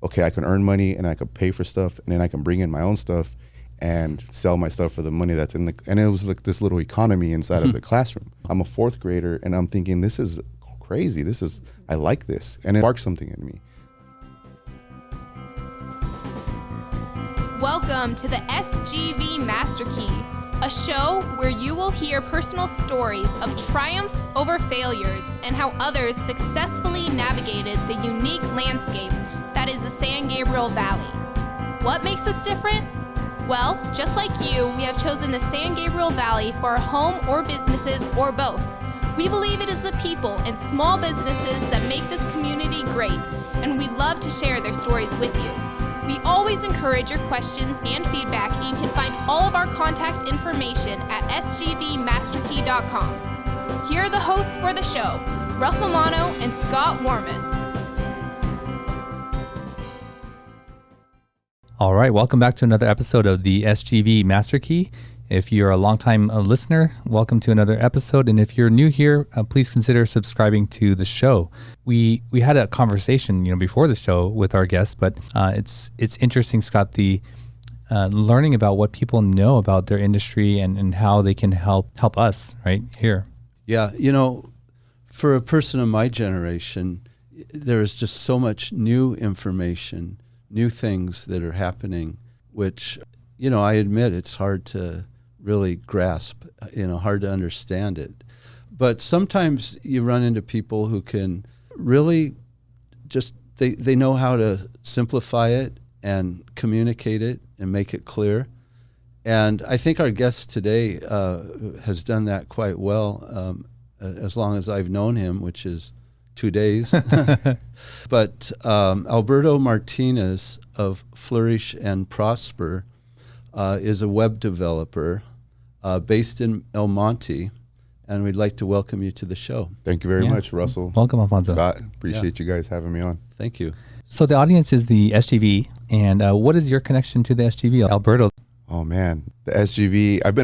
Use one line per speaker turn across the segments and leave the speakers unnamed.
okay, I can earn money and I could pay for stuff, and then I can bring in my own stuff and sell my stuff for the money that's in the, and it was like this little economy inside of the classroom. I'm a fourth grader and I'm thinking, this is crazy. I like this. And it sparked something in me.
Welcome to the SGV Master Key, a show where you will hear personal stories of triumph over failures and how others successfully navigated the unique landscape that is the San Gabriel Valley. What makes us different? Well, just like you, we have chosen the San Gabriel Valley for our home or businesses or both. We believe it is the people and small businesses that make this community great, and we love to share their stories with you. We always encourage your questions and feedback, and you can find all of our contact information at sgvmasterkey.com. Here are the hosts for the show, Russell Mono and Scott Warmoth.
All right, welcome back to another episode of the SGV Master Key. If you're a longtime listener, welcome to another episode. And if you're new here, please consider subscribing to the show. We had a conversation, before the show with our guests, but it's interesting, Scott, the learning about what people know about their industry and how they can help us right here.
Yeah, for a person of my generation, there is just so much new information, new things that are happening, which, I admit it's hard to really grasp, hard to understand it. But sometimes you run into people who can really just, they know how to simplify it and communicate it and make it clear. And I think our guest today has done that quite well, as long as I've known him, which is 2 days. But Alberto Martinez of Flourish and Prosper is a web developer based in El Monte, and we'd like to welcome you to the show.
Thank you very much, Russell.
Welcome, Alfonso.
Scott, appreciate you guys having me on.
Thank you.
So the audience is the SGV, and what is your connection to the SGV, Alberto?
Oh man, the SGV. I've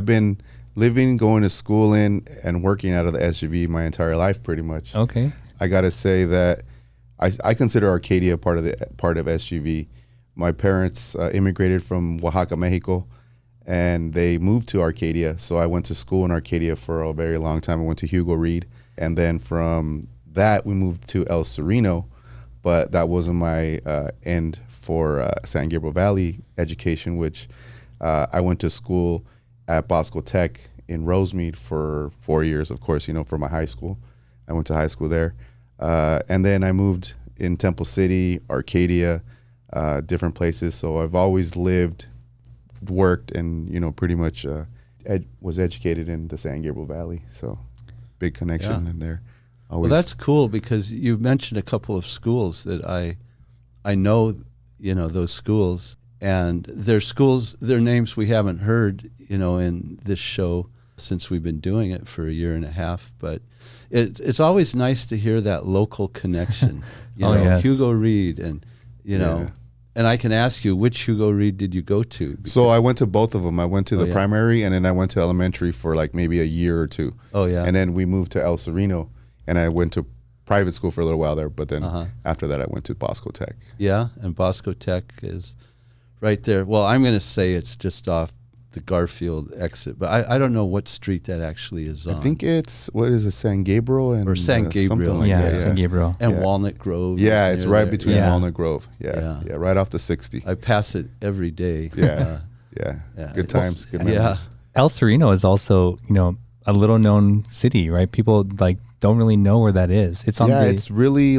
been living, going to school in, and working out of the SGV my entire life, pretty much.
Okay.
I gotta say that I consider Arcadia part of SGV. My parents immigrated from Oaxaca, Mexico, and they moved to Arcadia. So I went to school in Arcadia for a very long time. I went to Hugo Reed, and then from that we moved to El Sereno, but that wasn't my end for San Gabriel Valley education, which I went to school at Bosco Tech in Rosemead for 4 years, of course, for my high school. I went to high school there. And then I moved in Temple City, Arcadia, different places. So I've always lived, worked, and, pretty much was educated in the San Gabriel Valley. So big connection in there.
Well, that's cool, because you've mentioned a couple of schools that I know, those schools. And they're schools, their names we haven't heard, in this show since we've been doing it for a year and a half. But it's always nice to hear that local connection.
Yes.
Hugo Reed, and and I can ask you, which Hugo Reed did you go to?
So I went to both of them. I went to the primary, and then I went to elementary for like maybe a year or two.
Oh yeah.
And then we moved to El Sereno, and I went to private school for a little while there. But then after that, I went to Bosco Tech.
Yeah, and Bosco Tech is right there. Well, I'm going to say it's just off the Garfield exit, but I don't know what street that actually is on.
I think it's, what is it, San Gabriel?
Or San Gabriel.
Something like that.
San Gabriel.
And Walnut Grove.
Yeah, it's right
there.
between Walnut Grove. Yeah, right off the 60.
I pass it every day.
Yeah. Good times, good memories.
Yeah.
El Sereno is also, a little known city, right? People don't really know where that is. It's on
it's really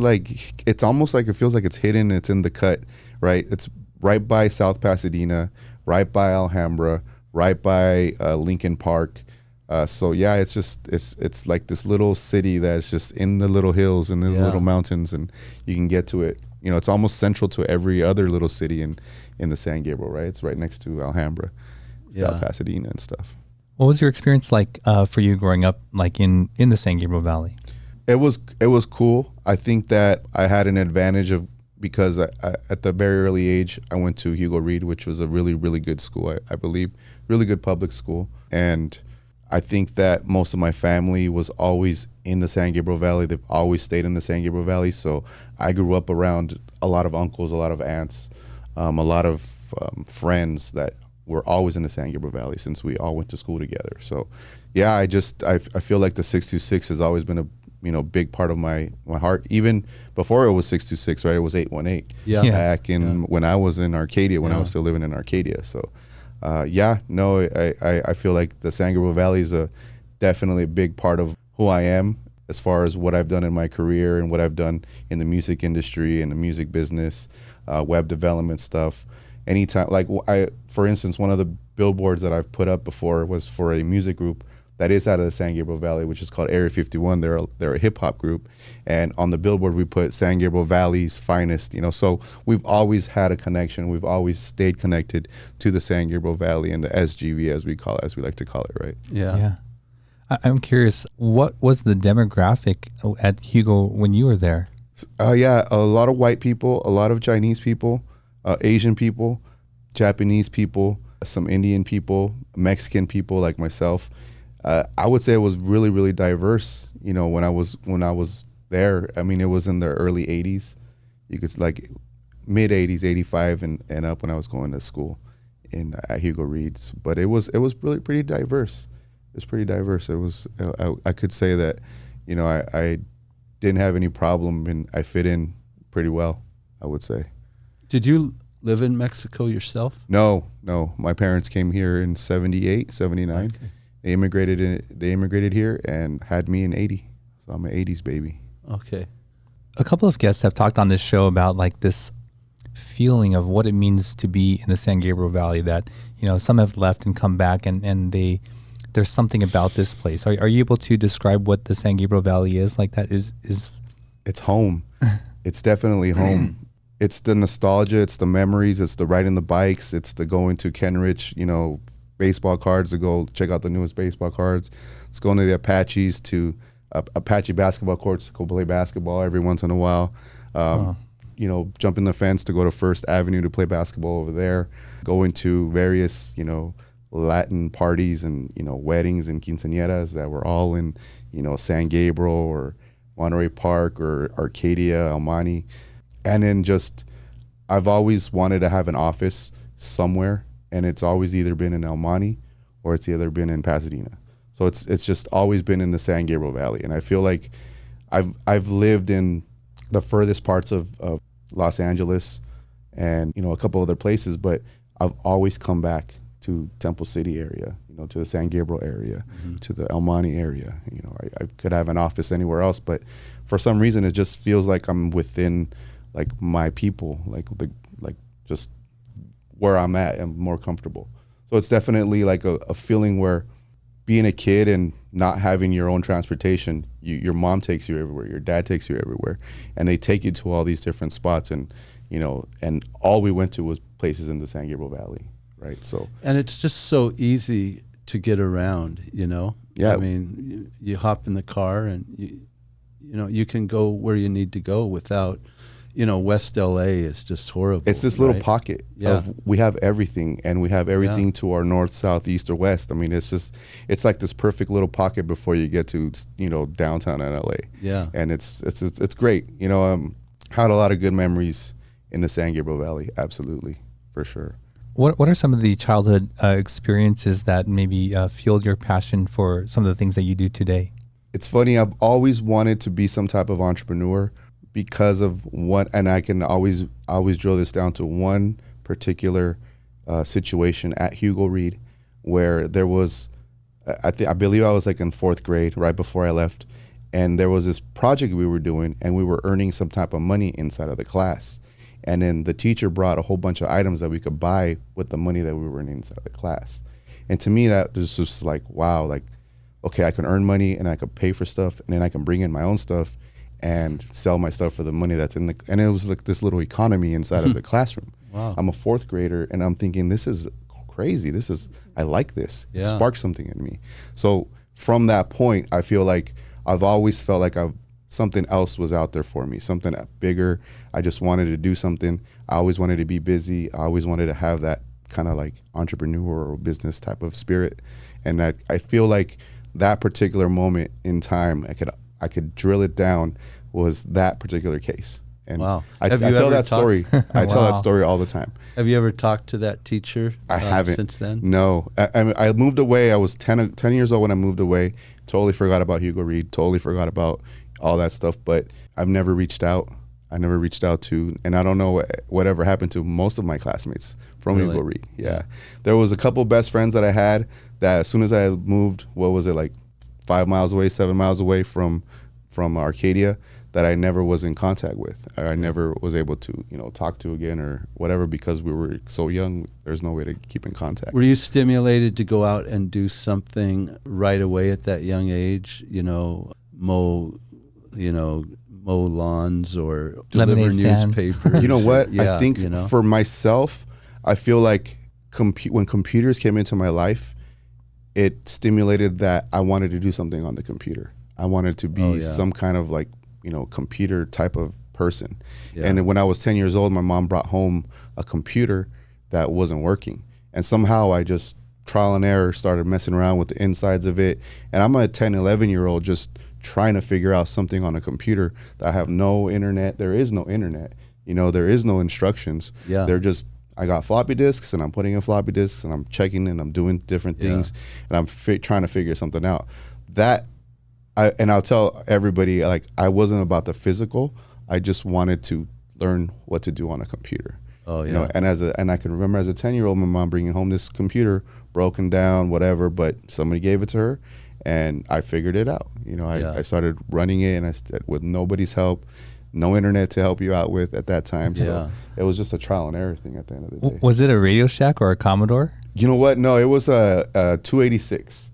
it's almost like it feels like it's hidden. It's in the cut, right? It's right by South Pasadena, right by Alhambra, right by Lincoln Park. So yeah, it's like this little city that's just in the little hills and in the little mountains, and you can get to it. It's almost central to every other little city in the San Gabriel, right? It's right next to Alhambra, South Pasadena and stuff.
What was your experience like for you growing up, in the San Gabriel Valley?
It was cool. I think that I had an advantage because I, at the very early age, I went to Hugo Reed, which was a really, really good school, I believe, really good public school. And I think that most of my family was always in the San Gabriel Valley. They've always stayed in the San Gabriel Valley. So I grew up around a lot of uncles, a lot of aunts, a lot of friends that were always in the San Gabriel Valley since we all went to school together. So yeah, I feel like the 626 has always been a big part of my heart. Even before it was 626, right? It was 818 back in when I was in Arcadia, when I was still living in Arcadia. So I feel like the San Gabriel Valley is definitely a big part of who I am as far as what I've done in my career and what I've done in the music industry and the music business, web development stuff. Anytime, for instance, one of the billboards that I've put up before was for a music group that is out of the San Gabriel Valley, which is called Area 51. They're a hip hop group, and on the billboard we put San Gabriel Valley's finest. So we've always had a connection. We've always stayed connected to the San Gabriel Valley and the SGV, as we like to call it, right?
Yeah. I'm curious, what was the demographic at Hugo when you were there?
A lot of white people, a lot of Chinese people, Asian people, Japanese people, some Indian people, Mexican people like myself. I would say it was really, really diverse. When I was there, I mean, it was in the early 80s. You could mid 80s, 85 and up when I was going to school at Hugo Reed's. But it was really pretty diverse. It was pretty diverse. It was I could say that, I didn't have any problem and I fit in pretty well, I would say.
Did you live in Mexico yourself?
No. My parents came here in 78, 79. Okay. They immigrated here and had me in 80. So I'm an 80s baby.
Okay.
A couple of guests have talked on this show about this feeling of what it means to be in the San Gabriel Valley, that, some have left and come back and there's something about this place. Are you able to describe what the San Gabriel Valley is like? That is
It's home. It's definitely home. It's the nostalgia, it's the memories, it's the riding the bikes, it's the going to Kenrich, baseball cards to go check out the newest baseball cards. It's going to the Apaches, to Apache basketball courts to go play basketball every once in a while. Jumping the fence to go to First Avenue to play basketball over there. Going to various, Latin parties and, weddings and quinceañeras that were all in, San Gabriel or Monterey Park or Arcadia, El Monte. And then I've always wanted to have an office somewhere. And it's always either been in El Monte or it's either been in Pasadena. So it's just always been in the San Gabriel Valley. And I feel like I've lived in the furthest parts of Los Angeles and, a couple other places, but I've always come back to Temple City area, to the San Gabriel area, to the El Monte area. I could have an office anywhere else, but for some reason it just feels like I'm within my people, just where I'm at and more comfortable. So it's definitely a feeling where being a kid and not having your own transportation, your mom takes you everywhere, your dad takes you everywhere, and they take you to all these different spots, and and all we went to was places in the San Gabriel Valley, right? So
and it's just so easy to get around,
Yeah.
I mean, you hop in the car and you can go where you need to go without. West LA is just horrible.
It's this little pocket of we have everything, and we have everything to our north, south, east, or west. I mean, it's like this perfect little pocket before you get to downtown LA.
Yeah,
and it's great. Had a lot of good memories in the San Gabriel Valley. Absolutely, for sure.
What are some of the childhood experiences that maybe fueled your passion for some of the things that you do today?
It's funny. I've always wanted to be some type of entrepreneur. Because of and I can always drill this down to one particular situation at Hugo Reed, where there was, I believe I was in fourth grade, right before I left, and there was this project we were doing, and we were earning some type of money inside of the class, and then the teacher brought a whole bunch of items that we could buy with the money that we were earning inside of the class, and to me that was just wow, okay, I can earn money and I could pay for stuff, and then I can bring in my own stuff and sell my stuff for the money that's in and it was this little economy inside of the classroom.
Wow.
I'm a fourth grader and I'm thinking, this is crazy. I like this.
Yeah.
It sparked something in me. So from that point, I feel like I've always felt like something else was out there for me, something bigger. I just wanted to do something. I always wanted to be busy. I always wanted to have that kind of like entrepreneur or business type of spirit. And that I feel like that particular moment in time, I could drill it down, was that particular case. And
wow.
I tell that story. I tell that
Wow.
story all the time.
Have you ever talked to that teacher?
I haven't
since then.
No, I moved away. I was 10 years old when I moved away. Totally forgot about Hugo Reed. Totally forgot about all that stuff. But I've never reached out. I never reached out to, and I don't know whatever happened to most of my classmates from
Really?
Hugo Reed. Yeah, there was a couple best friends that I had that as soon as I moved, what was it, like 5 miles away, 7 miles away from Arcadia, that I never was in contact with. I never was able to, talk to again or whatever, because we were so young. There's no way to keep in contact.
Were you stimulated to go out and do something right away at that young age? Mow lawns or deliver
Lemonade stand.
newspapers.
You know what?
Yeah,
I think
you know?
for myself, I feel like when computers came into my life, it stimulated that I wanted to do something on the computer. I wanted to be some kind of like, computer type of person.
Yeah.
And when I was 10 years old, my mom brought home a computer that wasn't working. And somehow I just trial and error started messing around with the insides of it. And I'm a 10, 11-year-old just trying to figure out something on a computer that I have no internet. There is no internet. There is no instructions.
Yeah.
They're just, I got floppy disks and I'm putting in floppy disks and I'm checking and I'm doing different things and I'm trying to figure something out. I'll tell everybody, like, I wasn't about the physical. I just wanted to learn what to do on a computer.
Oh yeah.
And I can remember as a 10-year-old, my mom bringing home this computer, broken down, whatever, but somebody gave it to her and I figured it out. I started running it and with nobody's help, no internet to help you out with at that time. So it was just a trial and error thing at the end of the day.
Was it a Radio Shack or a Commodore?
You know what? No, it was a 286.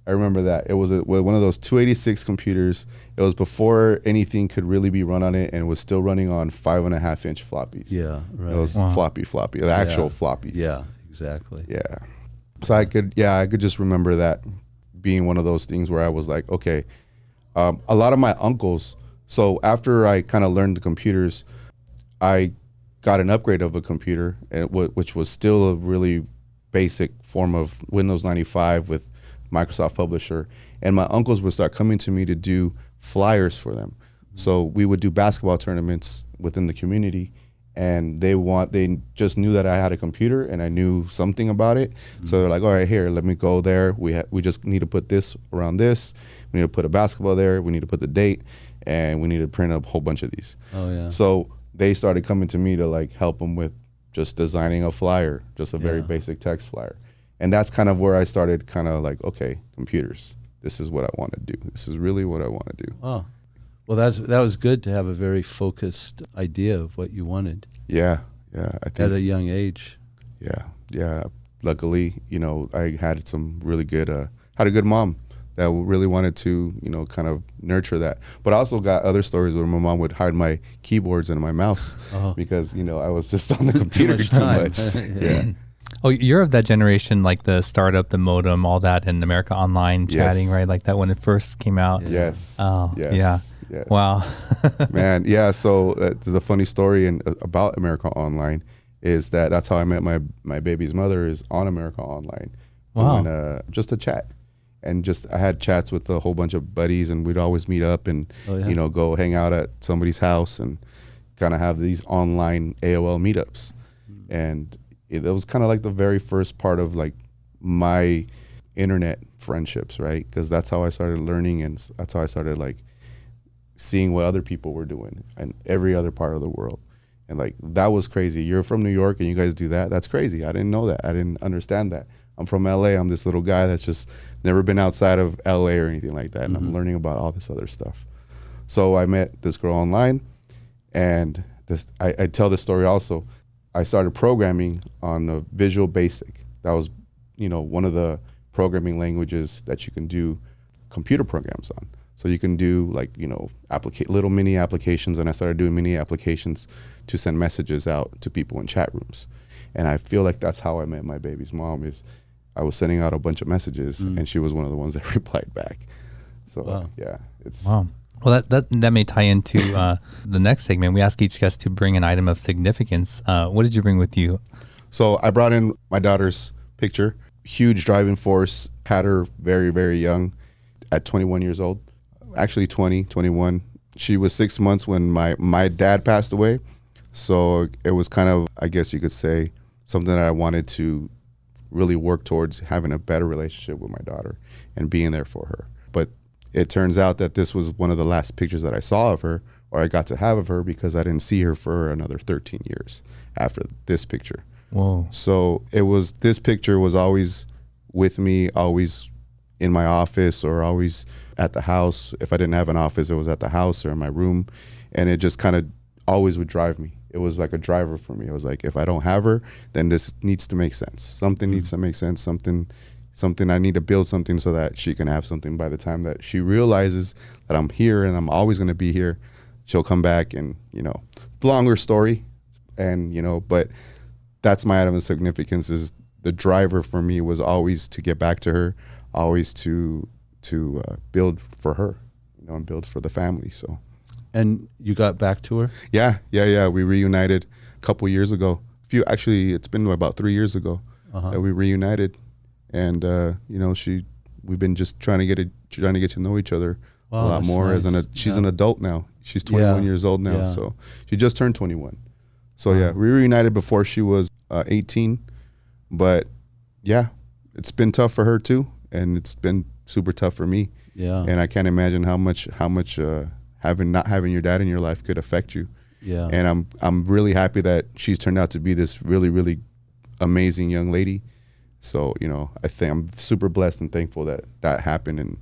I remember that. It was one of those 286 computers. It was before anything could really be run on it, and it was still running on 5.5-inch floppies.
Yeah, right.
It was floppy, the actual floppies.
Yeah, exactly.
Yeah. So I could just remember that being one of those things where I was like, okay, a lot of my uncles, so after I kind of learned the computers, I got an upgrade of a computer, which was still a really basic form of Windows 95 with Microsoft Publisher, and my uncles would start coming to me to do flyers for them. So we would do basketball tournaments within the community, and they just knew that I had a computer and I knew something about it. So they're like, all right, here, let me go there. We just need to put this around this. We need to put a basketball there. We need to put the date, and we need to print a whole bunch of these.
Oh yeah.
So they started coming to me to like help them with just designing a flyer, just a very basic text flyer. And that's kind of where I started kind of like, okay, computers, this is what I want to do. This is really what I want to do.
Oh, well, that was good to have a very focused idea of what you wanted.
Yeah. I think
at a young age.
Yeah. Luckily, I had some really good, had a good mom that really wanted to, kind of nurture that. But I also got other stories where my mom would hide my keyboards and my mouse because, I was just on the computer too much. Yeah.
Oh, you're of that generation, like the startup, the modem, all that, and America Online chatting, right? Like that when it first came out.
Yes.
Oh,
yes.
yeah. Wow.
Man, yeah. So the funny story about America Online is that's how I met my baby's mother, is on America Online.
Wow.
Doing, just a chat. And I had chats with a whole bunch of buddies, and we'd always meet up and, go hang out at somebody's house and kind of have these online AOL meetups. And it was kind of like the very first part of like my internet friendships, right? Because that's how I started learning, and that's how I started like seeing what other people were doing in every other part of the world. And like, that was crazy. You're from New York and you guys do that? That's crazy. I didn't know that. I didn't understand that. I'm from LA. I'm this little guy that's just never been outside of LA or anything like that. And I'm learning about all this other stuff. So I met this girl online, and I tell this story also. I started programming on a Visual Basic. That was, one of the programming languages that you can do computer programs on. So you can do like, little mini applications, and I started doing mini applications to send messages out to people in chat rooms. And I feel like that's how I met my baby's mom, is I was sending out a bunch of messages and she was one of the ones that replied back. So it's...
Wow. Well, that may tie into the next segment. We ask each guest to bring an item of significance. What did you bring with you?
So I brought in my daughter's picture, huge driving force, had her very, very young at 21 years old, actually 20, 21. She was 6 months when my dad passed away. So it was kind of, I guess you could say, something that I wanted to really work towards, having a better relationship with my daughter and being there for her. But it turns out that this was one of the last pictures that I saw of her, or I got to have of her, because I didn't see her for another 13 years after this picture.
Whoa.
So this picture was always with me, always in my office, or always at the house. If I didn't have an office, it was at the house or in my room. And it just kind of always would drive me. It was like a driver for me. It was like, if I don't have her, then this needs to make sense. Something needs to make sense. Something I need to build something so that she can have something by the time that she realizes that I'm here and I'm always going to be here. She'll come back, and, longer story. And, but that's my item of significance, is the driver for me was always to get back to her, always to build for her, and build for the family. So.
And you got back to her?
Yeah. We reunited a couple years ago. Actually, it's been about 3 years ago that we reunited, and we've been just trying to get to know each other a lot more. Nice. She's an adult now. She's 21 years old now, so she just turned 21. So we reunited before she was 18, but it's been tough for her too, and it's been super tough for me.
Yeah,
and I can't imagine how much not having your dad in your life could affect you.
Yeah.
And I'm really happy that she's turned out to be this really, really amazing young lady. So, I think I'm super blessed and thankful that happened. And,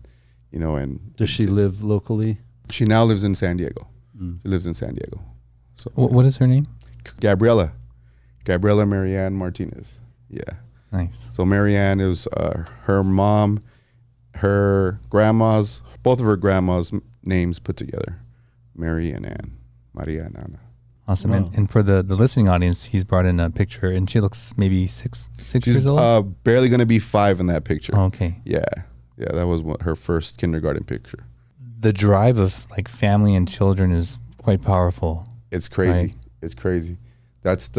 and
does she live locally?
She now lives in San Diego. She lives in San Diego. So
what is her name?
Gabriela Marianne Martinez. Yeah.
Nice.
So Marianne is her mom, her grandma's, both of her grandma's names put together, Mary and Ann, Maria and Anna.
Awesome.
Wow.
And for the listening audience, he's brought in a picture, and she looks maybe six years old?
She's barely going to be 5 in that picture.
Oh, okay.
Yeah, that was her first kindergarten picture.
The drive of like family and children is quite powerful.
It's crazy.
Right?
It's crazy. That's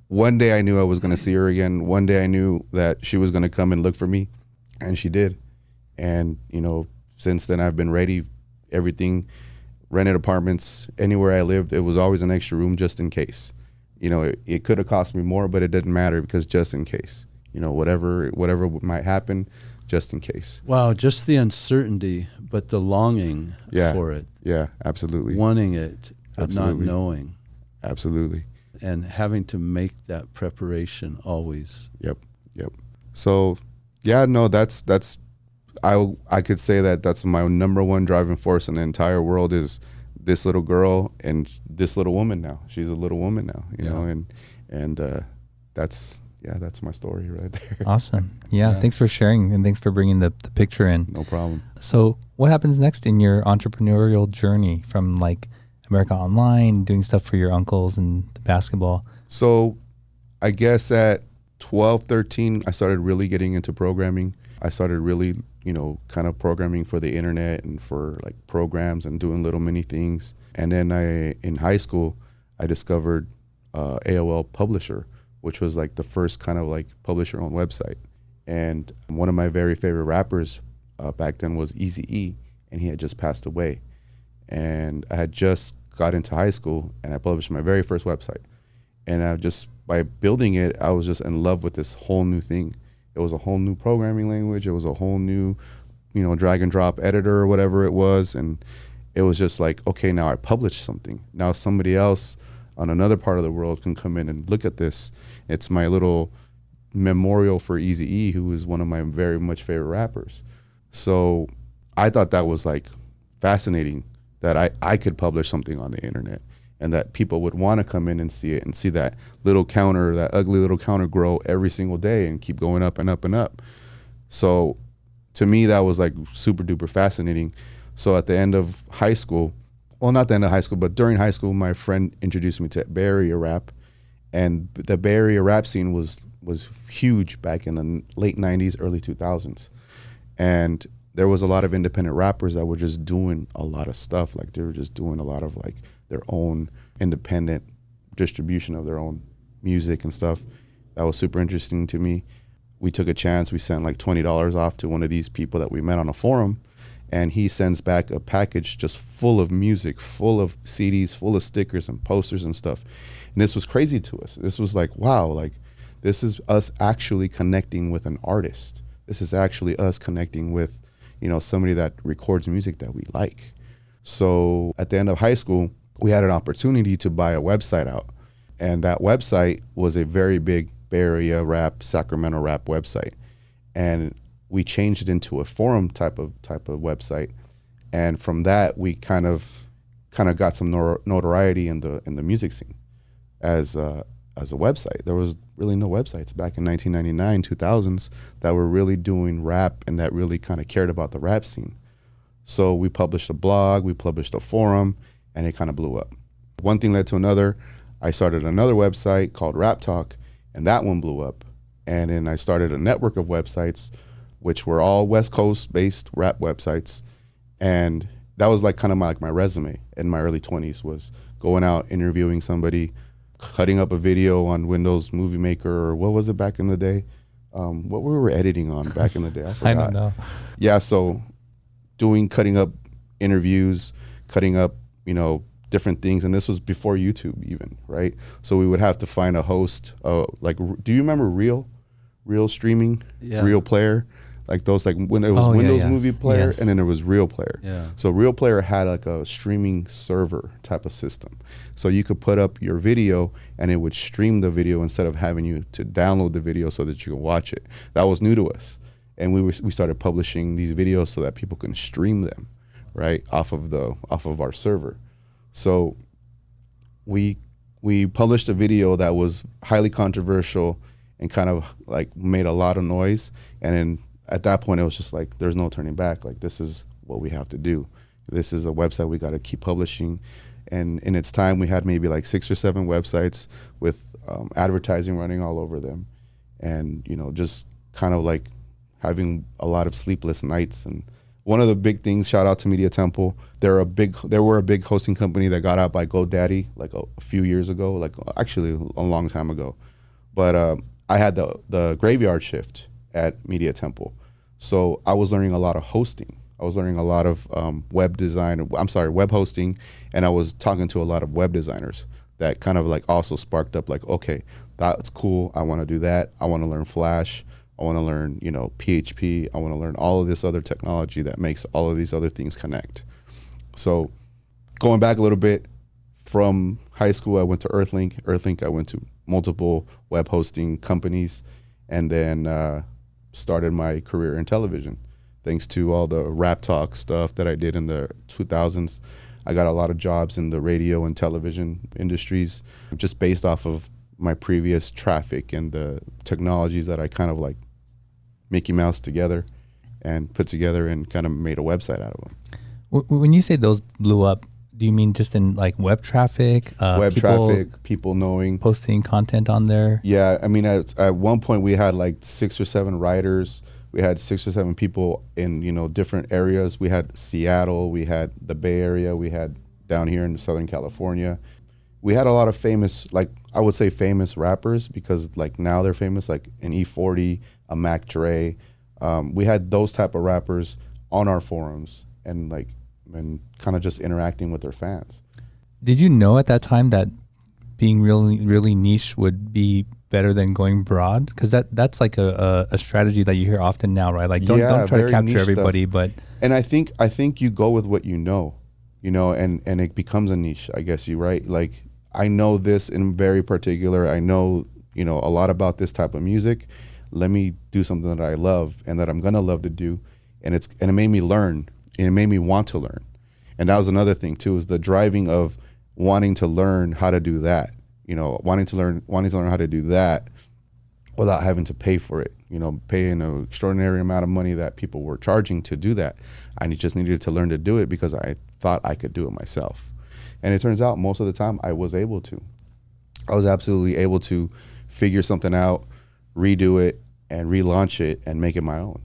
one day I knew I was going to see her again. One day I knew that she was going to come and look for me, and she did. And, since then I've been ready. Everything, rented apartments, anywhere I lived, it was always an extra room just in case. It could have cost me more, but it didn't matter, because just in case, whatever might happen, just in case.
Wow, just the uncertainty, but the longing for it.
Yeah, absolutely.
Wanting it, but
Absolutely.
not knowing.
Absolutely.
And having to make that preparation always.
Yep. So, that's I could say that's my number one driving force in the entire world, is this little girl and this little woman now. She's a little woman now, you know, and that's my story right there.
Awesome. Yeah. Thanks for sharing, and thanks for bringing the picture in.
No problem.
So what happens next in your entrepreneurial journey, from like America Online, doing stuff for your uncles and the basketball?
So I guess at 12, 13, I started really getting into programming. I started really, kind of programming for the internet and for like programs and doing little mini things. And then in high school, I discovered AOL Publisher, which was like the first kind of like publisher-owned website. And one of my very favorite rappers back then was Eazy-E, and he had just passed away. And I had just got into high school, and I published my very first website. And by building it, I was just in love with this whole new thing. It was a whole new programming language. It was a whole new, drag and drop editor or whatever it was. And it was just like, okay, now I published something. Now somebody else on another part of the world can come in and look at this. It's my little memorial for Eazy-E, who is one of my very much favorite rappers. So I thought that was like fascinating, that I could publish something on the internet, and that people would want to come in and see it, and see that little counter, that ugly little counter, grow every single day and keep going up and up and up. So to me, that was like super duper fascinating. So at the end of high school, well, not the end of high school, but during high school, my friend introduced me to Bay Area rap, and the Bay Area rap scene was huge back in the late 90s, early 2000s. And there was a lot of independent rappers that were just doing a lot of stuff. Like they were just doing a lot of like their own independent distribution of their own music and stuff. That was super interesting to me. We took a chance. We sent like $20 off to one of these people that we met on a forum, and he sends back a package just full of music, full of CDs, full of stickers and posters and stuff. And this was crazy to us. This was like, wow, like this is us actually connecting with an artist. This is actually us connecting with, somebody that records music that we like. So at the end of high school, we had an opportunity to buy a website out. And that website was a very big Bay Area rap, Sacramento rap website. And we changed it into a forum type of website. And from that, we kind of got some notoriety in the music scene as a website. There was really no websites back in 1999, 2000s that were really doing rap and that really kind of cared about the rap scene. So we published a blog, we published a forum, and it kind of blew up. One thing led to another. I started another website called Rap Talk, and that one blew up. And then I started a network of websites, which were all West Coast based rap websites. And that was like kind of my resume in my early 20s, was going out, interviewing somebody, cutting up a video on Windows Movie Maker, or what was it back in the day? What we were editing on back in the day, I forgot.
I don't know.
Yeah, so cutting up interviews, cutting up, different things. And this was before YouTube even, right? So we would have to find a host, do you remember Real streaming?
Yeah.
Real Player? Like those, like when it was Windows Movie Player,
yes.
and then there was Real Player.
Yeah.
So Real Player had like a streaming server type of system. So you could put up your video and it would stream the video instead of having you to download the video so that you can watch it. That was new to us. And we started publishing these videos so that people can stream them, right, off of our server. So we published a video that was highly controversial and kind of like made a lot of noise. And then at that point, it was just like, there's no turning back. Like, this is what we have to do. This is a website we got to keep publishing. And in its time, we had maybe like 6 or 7 websites with advertising running all over them. And, just kind of like having a lot of sleepless nights. And one of the big things, shout out to Media Temple, they were a big hosting company that got out by GoDaddy like a few years ago, like actually a long time ago. But I had the graveyard shift at Media Temple. So I was learning a lot of hosting. I was learning a lot of web hosting, and I was talking to a lot of web designers that kind of like also sparked up like, okay, that's cool. I want to do that. I want to learn Flash. I want to learn, PHP. I want to learn all of this other technology that makes all of these other things connect. So going back a little bit, from high school, I went to Earthlink. I went to multiple web hosting companies, and then started my career in television. Thanks to all the Rap Talk stuff that I did in the 2000s, I got a lot of jobs in the radio and television industries, just based off of my previous traffic and the technologies that I kind of like Mickey Mouse together and put together and kind of made a website out of them.
When you say those blew up, do you mean just in like web traffic?
People knowing.
Posting content on there?
Yeah, I mean, at one point we had like 6 or 7 writers. We had 6 or 7 people in, different areas. We had Seattle, we had the Bay Area, we had down here in Southern California. We had a lot of famous, like I would say famous rappers, because like now they're famous, like an E40, a Mac Dre. We had those type of rappers on our forums and kind of just interacting with their fans.
Did you know at that time that being really, really niche would be better than going broad? Because that's like a strategy that you hear often now, right? Like don't try to capture everybody,
stuff. And I think you go with what you know, and it becomes a niche, I guess right? Like I know this in very particular. I know, a lot about this type of music. Let me do something that I love and that I'm gonna love to do. And it made me learn, and it made me want to learn. And that was another thing too, is the driving of wanting to learn how to do that. Wanting to learn how to do that without having to pay for it. Paying an extraordinary amount of money that people were charging to do that. I just needed to learn to do it because I thought I could do it myself. And it turns out most of the time I was able to. I was absolutely able to figure something out, redo it, and relaunch it and make it my own.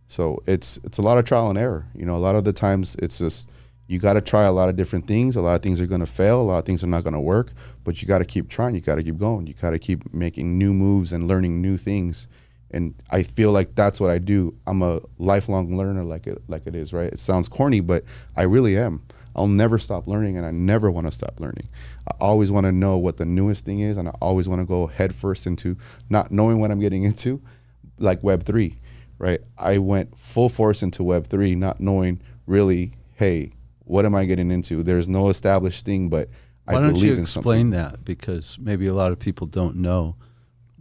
So it's a lot of trial and error. A lot of the times it's just, You got to try a lot of different things. A lot of things are going to fail. A lot of things are not going to work, but you got to keep trying. You got to keep going. You got to keep making new moves and learning new things. And I feel like that's what I do. I'm a lifelong learner, like it is, right? It sounds corny, but I really am. I'll never stop learning, and I never want to stop learning. I always want to know what the newest thing is, and I always want to go head first into not knowing what I'm getting into, like Web3, right? I went full force into Web3, not knowing really, hey, what am I getting into? There's no established thing, but I believe in something. Why don't you
explain that? Because maybe a lot of people don't know.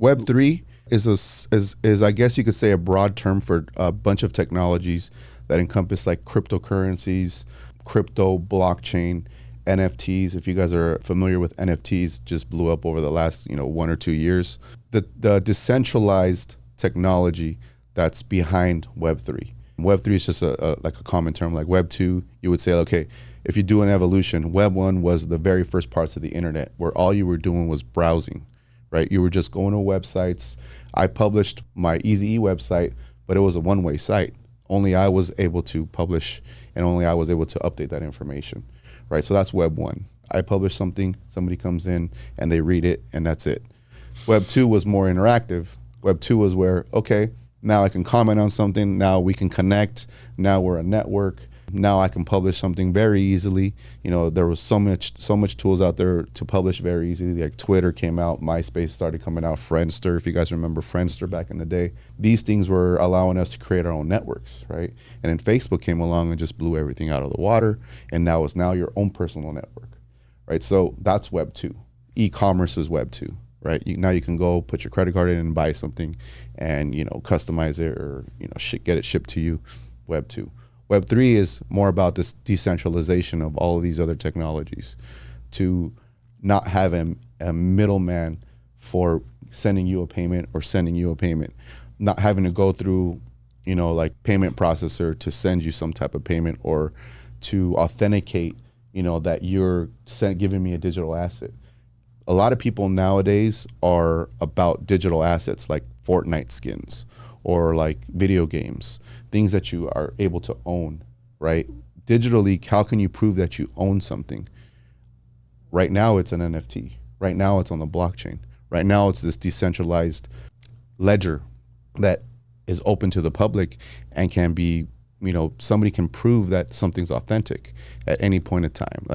Web3 is I guess you could say a broad term for a bunch of technologies that encompass like cryptocurrencies, crypto, blockchain, NFTs. If you guys are familiar with NFTs, just blew up over the last 1 or 2 years. The decentralized technology that's behind Web3. Web3 is just like a common term. Like Web2, you would say, okay, if you do an evolution, Web1 was the very first parts of the internet where all you were doing was browsing, right? You were just going to websites. I published my Eazy-E website, but it was a one-way site. Only I was able to publish, and only I was able to update that information, right? So that's Web1. I publish something, somebody comes in and they read it, and that's it. Web2 was more interactive. Web2 was where, okay, now I can comment on something. Now we can connect. Now we're a network. Now I can publish something very easily. There was so much tools out there to publish very easily. Like Twitter came out, MySpace started coming out, Friendster. If you guys remember Friendster back in the day, these things were allowing us to create our own networks, right? And then Facebook came along and just blew everything out of the water. And now it's your own personal network, right? So that's Web 2. E-commerce is Web 2. Right? Now you can go put your credit card in and buy something and, customize it or, get it shipped to you. Web 2. Web 3 is more about this decentralization of all of these other technologies to not have a middleman for sending you a payment or sending you a payment, not having to go through, like payment processor to send you some type of payment or to authenticate, that you're giving me a digital asset. A lot of people nowadays are about digital assets like Fortnite skins or like video games, things that you are able to own, right? Digitally, how can you prove that you own something? Right now, it's an NFT. Right now, it's on the blockchain. Right now, it's this decentralized ledger that is open to the public and can be, somebody can prove that something's authentic at any point in time,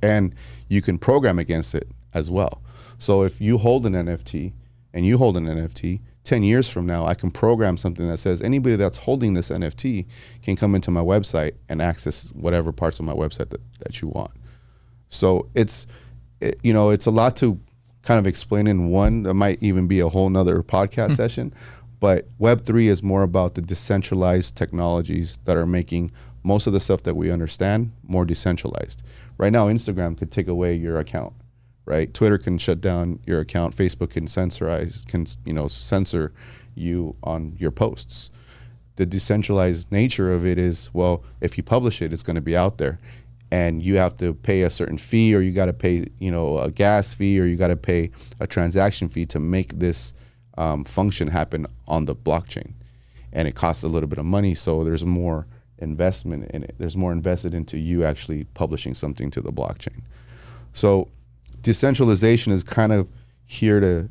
and you can program against it as well. So if you hold an NFT and you hold an NFT, 10 years from now, I can program something that says anybody that's holding this NFT can come into my website and access whatever parts of my website that you want. So it's a lot to kind of explain in one. That might even be a whole nother podcast session, but Web3 is more about the decentralized technologies that are making most of the stuff that we understand more decentralized. Right now, Instagram could take away your account. Right, Twitter can shut down your account. Facebook can censor you on your posts. The decentralized nature of it is, well, if you publish it, it's going to be out there, and you have to pay a certain fee, or you got to pay, a gas fee, or you got to pay a transaction fee to make this function happen on the blockchain, and it costs a little bit of money. So there's more investment in it. There's more invested into you actually publishing something to the blockchain. So decentralization is kind of here to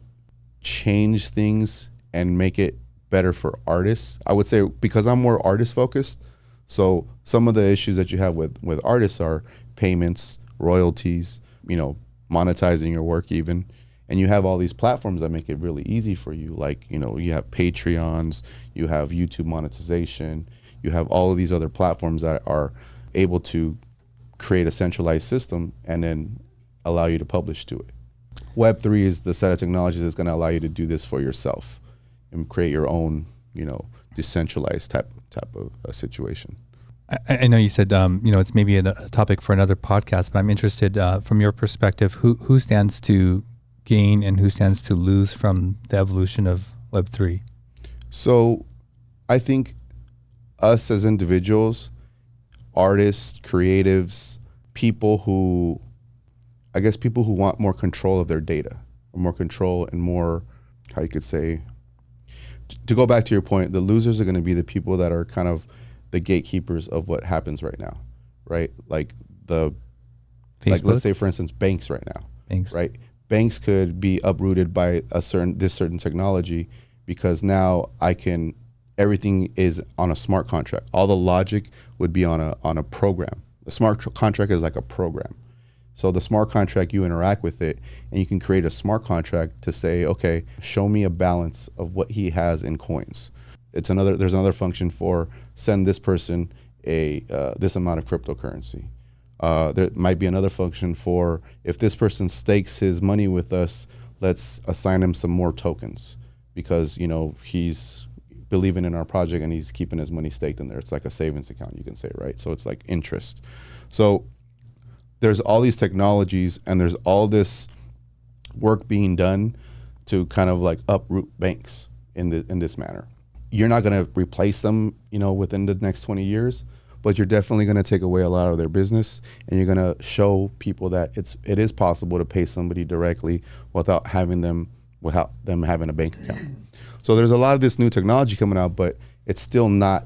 change things and make it better for artists. I would say because I'm more artist focused. So some of the issues that you have with artists are payments, royalties, monetizing your work even. And you have all these platforms that make it really easy for you. Like, you have Patreons, you have YouTube monetization, you have all of these other platforms that are able to create a centralized system and then allow you to publish to it. Web3 is the set of technologies that's going to allow you to do this for yourself and create your own, decentralized type of a situation.
I know you said, it's maybe a topic for another podcast, but I'm interested from your perspective, who stands to gain and who stands to lose from the evolution of Web3?
So I think us as individuals, artists, creatives, people who want more control of their data, or more control and more, how you could say, to go back to your point, the losers are going to be the people that are kind of the gatekeepers of what happens right now, right? Like
Facebook?
let's say, for instance, banks right now,
Banks.
right? Banks could be uprooted by this certain technology, because now everything is on a smart contract. All the logic would be on a program. The smart contract is like a program. So the smart contract, you interact with it, and you can create a smart contract to say, okay, show me a balance of what he has in coins. There's another function for send this person this amount of cryptocurrency. There might be another function for, if this person stakes his money with us, let's assign him some more tokens, because he's believing in our project and he's keeping his money staked in there. It's like a savings account, you can say, right? So it's like interest. So there's all these technologies, and there's all this work being done to kind of like uproot banks in this manner. You're not going to replace them, within the next 20 years, but you're definitely going to take away a lot of their business, and you're going to show people that it is possible to pay somebody directly without them having a bank account. So there's a lot of this new technology coming out, but it's still not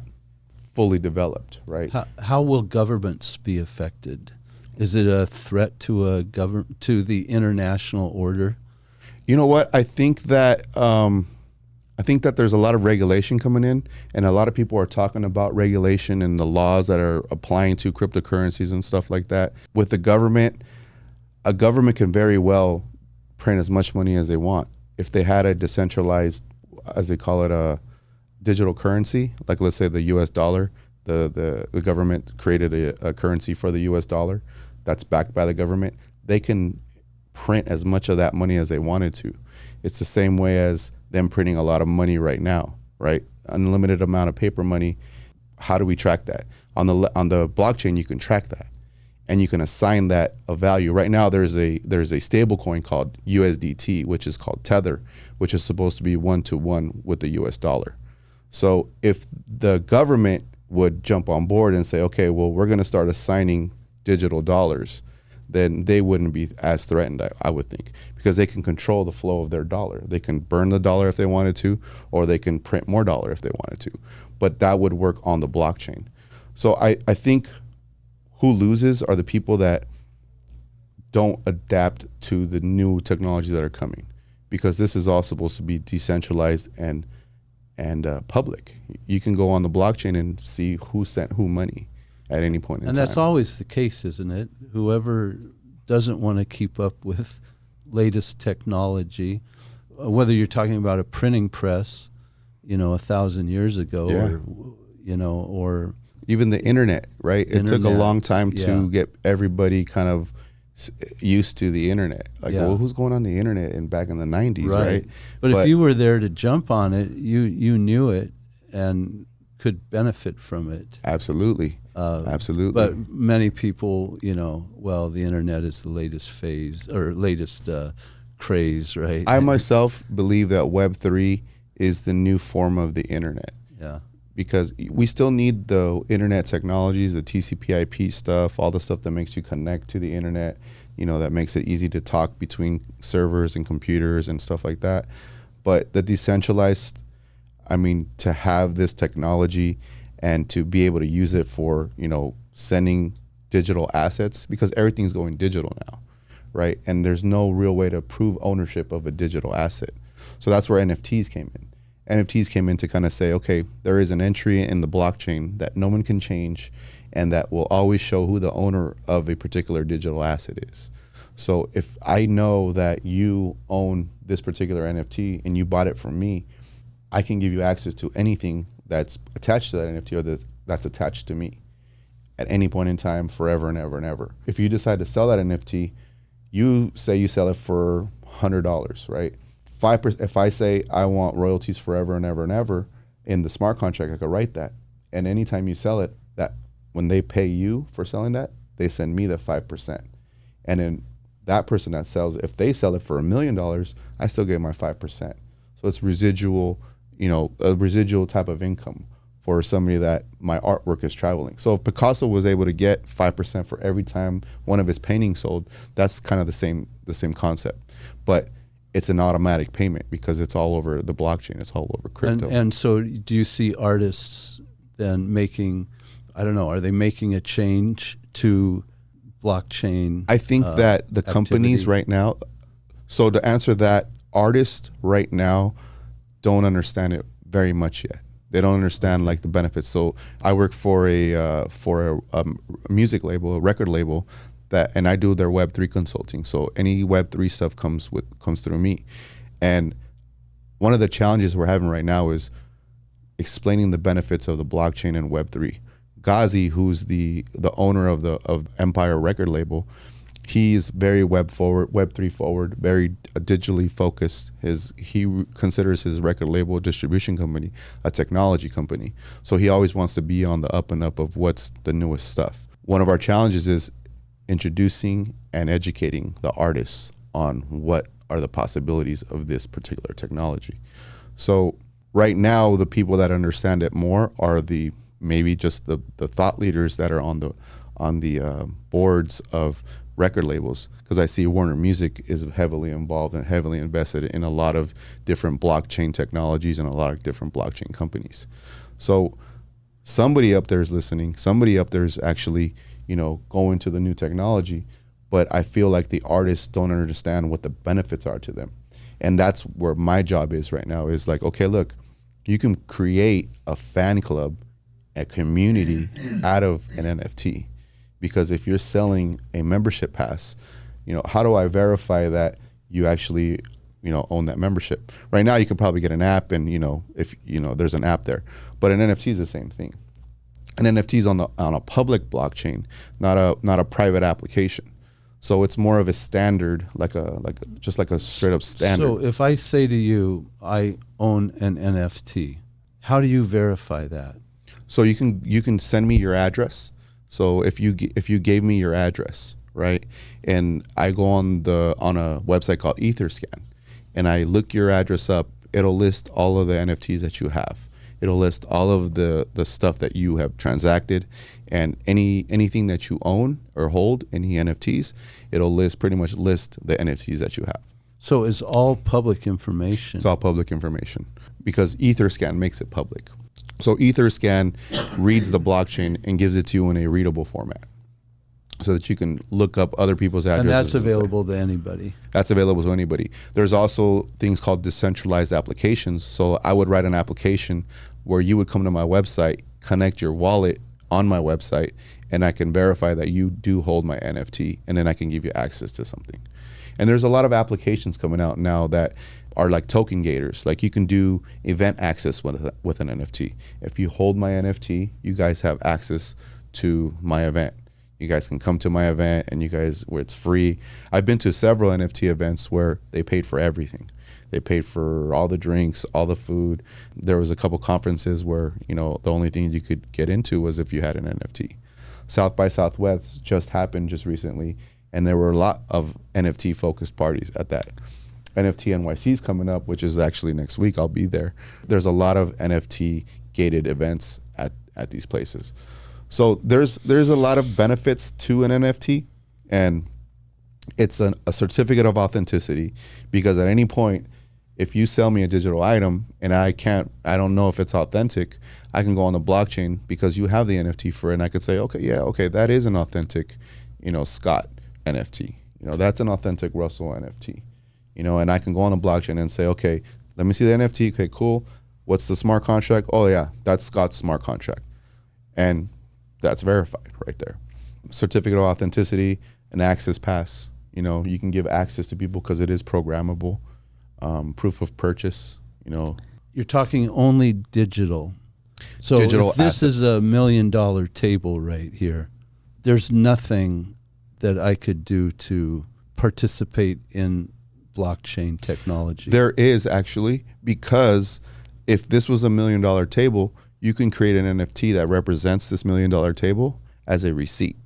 fully developed, right?
How will governments be affected? Is it a threat to the international order?
You know what? I think that there's a lot of regulation coming in, and a lot of people are talking about regulation and the laws that are applying to cryptocurrencies and stuff like that. With the government, a government can very well print as much money as they want. If they had a decentralized, as they call it, a digital currency, like let's say the US dollar, the government created a currency for the US dollar that's backed by the government, they can print as much of that money as they wanted to. It's the same way as them printing a lot of money right now, right? Unlimited amount of paper money. How do we track that? On the blockchain, you can track that, and you can assign that a value. Right now, there's a stable coin called USDT, which is called Tether, which is supposed to be 1-to-1 with the US dollar. So if the government would jump on board and say, okay, well, we're going to start assigning digital dollars, then they wouldn't be as threatened, I would think, because they can control the flow of their dollar. They can burn the dollar if they wanted to, or they can print more dollar if they wanted to. But that would work on the blockchain. So I think who loses are the people that don't adapt to the new technologies that are coming, because this is all supposed to be decentralized and public. You can go on the blockchain and see who sent who money at any point in time.
And that's always the case, isn't it? Whoever doesn't want to keep up with latest technology, whether you're talking about a printing press, 1,000 years ago, or
even the internet, right? It took a long time to get everybody kind of used to the internet. Like, well, who's going on the internet back in the 90s, right?
But if you were there to jump on it, you knew it and could benefit from it.
Absolutely. Absolutely.
But many people, the internet is the latest phase or latest craze, right?
I myself believe that Web3 is the new form of the internet.
Yeah.
Because we still need the internet technologies, the TCP/IP stuff, all the stuff that makes you connect to the internet, that makes it easy to talk between servers and computers and stuff like that. But the decentralized, to have this technology and to be able to use it for, sending digital assets, because everything's going digital now, right? And there's no real way to prove ownership of a digital asset. So that's where NFTs came in. NFTs came in to kind of say, okay, there is an entry in the blockchain that no one can change, and that will always show who the owner of a particular digital asset is. So if I know that you own this particular NFT and you bought it from me, I can give you access to anything that's attached to that NFT or that's attached to me at any point in time, forever and ever and ever. If you decide to sell that NFT, you say you sell it for $100, right? 5%. If I say I want royalties forever and ever and ever in the smart contract, I could write that. And anytime you sell it, that when they pay you for selling that, they send me the 5%. And then that person that sells, if they sell it for $1 million, I still get my 5%. So it's residual, a residual type of income for somebody that my artwork is traveling. So if Picasso was able to get 5% for every time one of his paintings sold, that's kind of the same concept. But it's an automatic payment because it's all over the blockchain. It's all over crypto.
And so do you see artists then making I don't know, are they making a change to blockchain?
I think that the companies right now, so to answer that, artists right now don't understand it very much yet. They don't understand like the benefits. So I work for a music label, a record label, and I do their Web3 consulting. So any Web3 stuff comes through me. And one of the challenges we're having right now is explaining the benefits of the blockchain and Web3. Ghazi, who's the owner of Empire record label, he's very Web3 forward, very digitally focused. He considers his record label distribution company a technology company. So he always wants to be on the up and up of what's the newest stuff. One of our challenges is introducing and educating the artists on what are the possibilities of this particular technology. So right now, the people that understand it more are maybe just the thought leaders that are on the boards of record labels, because I see Warner Music is heavily involved and heavily invested in a lot of different blockchain technologies and a lot of different blockchain companies. So somebody up there is listening. Somebody up there is actually, going to the new technology. But I feel like the artists don't understand what the benefits are to them. And that's where my job is right now, is like, okay, look, you can create a fan club, a community out of an NFT. Because if you're selling a membership pass, how do I verify that you actually, own that membership? Right now, you could probably get an app, and if there's an app there. But an NFT is the same thing. An NFT is on a public blockchain, not a private application. So it's more of a standard, just like a straight up standard.
So if I say to you, I own an NFT, how do you verify that?
So you can send me your address. So if you gave me your address, right, and I go on a website called Etherscan, and I look your address up, it'll list all of the NFTs that you have. It'll list all of the stuff that you have transacted, and anything that you own or hold, any NFTs, it'll pretty much list the NFTs that you have.
So it's all public information.
It's all public information because Etherscan makes it public. So Etherscan reads the blockchain and gives it to you in a readable format, so that you can look up other people's addresses.
And that's available to anybody.
That's available to anybody. There's also things called decentralized applications. So I would write an application where you would come to my website, connect your wallet on my website, and I can verify that you do hold my NFT, and then I can give you access to something. And there's a lot of applications coming out now that are like token gators. Like you can do event access with an NFT. If you hold my NFT, you guys have access to my event. You guys can come to my event, and where it's free. I've been to several NFT events where they paid for everything. They paid for all the drinks, all the food. There was a couple conferences where, the only thing you could get into was if you had an NFT. South by Southwest just happened just recently, and there were a lot of NFT focused parties at that. NFT NYC is coming up, which is actually next week. I'll be there. There's a lot of NFT gated events at these places. So there's a lot of benefits to an NFT, and it's a certificate of authenticity, because at any point, if you sell me a digital item and I don't know if it's authentic, I can go on the blockchain because you have the NFT for it, and I could say, okay, that is an authentic, Scott NFT. That's an authentic Russell NFT. And I can go on the blockchain and say, okay, let me see the NFT. Okay, cool. What's the smart contract? Oh yeah, that's Scott's smart contract. And that's verified right there. Certificate of authenticity, an access pass. You can give access to people because it is programmable. Proof of purchase,
You're talking only digital. So
digital
if this
assets.
is $1 million table right here, there's nothing that I could do to participate in blockchain technology.
There is actually, because if this was $1 million table, you can create an NFT that represents this $1 million table as a receipt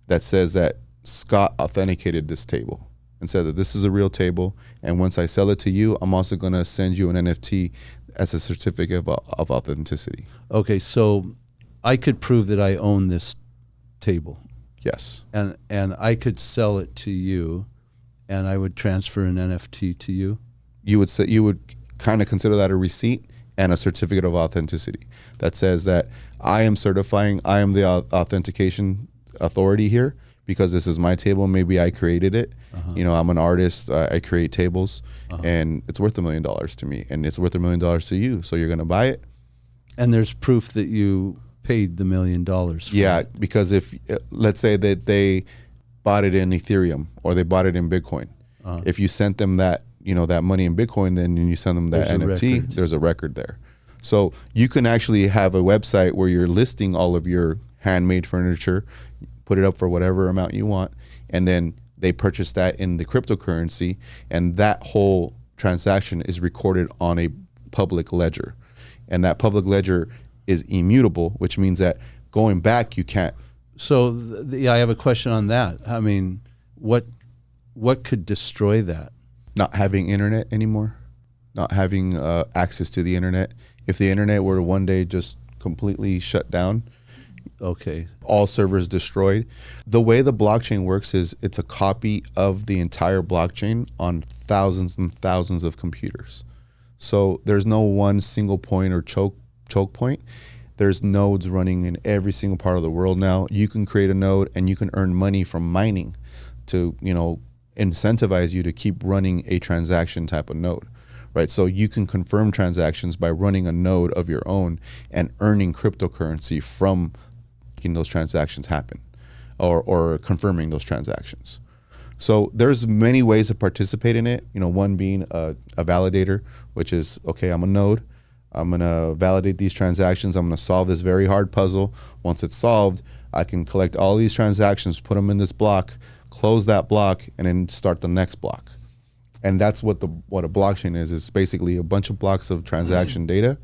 that says that Scott authenticated this table and said that this is a real table. And once I sell it to you, I'm also going to send you an NFT as a certificate of authenticity.
Okay, so I could prove that I own this table.
Yes.
And I could sell it to you, and I would transfer an NFT to you.
You would kind of consider that a receipt, and a certificate of authenticity that says that I am certifying, I am the authentication authority here because this is my table. Maybe I created it. I'm an artist. I create tables, and it's worth $1 million to me, and it's worth $1 million to you. So you're going to buy it.
And there's proof that you paid the $1 million for it.
Because if let's say that they bought it in Ethereum or they bought it in Bitcoin, if you sent them that that money in Bitcoin, then you send them that NFT. There's a record there. So you can actually have a website where you're listing all of your handmade furniture, put it up for whatever amount you want, and then they purchase that in the cryptocurrency, and that whole transaction is recorded on a public ledger. And that public ledger is immutable, which means that going back, you can't.
So I have a question on that. I mean, what could destroy that?
Not having internet anymore, not having access to the internet. If the internet were to one day just completely shut down, all servers destroyed. The way the blockchain works is it's a copy of the entire blockchain on thousands and thousands of computers. So there's no one single point or choke point. There's nodes running in every single part of the world now. You can create a node and you can earn money from mining to, incentivize you to keep running a transaction type of node, right? So you can confirm transactions by running a node of your own and earning cryptocurrency from making those transactions happen or confirming those transactions. So there's many ways to participate in it. One being a validator, which is, okay, I'm a node. I'm going to validate these transactions. I'm going to solve this very hard puzzle. Once it's solved, I can collect all these transactions, put them in this block, close that block, and then start the next block. And that's what a blockchain is. It's basically a bunch of blocks of transaction data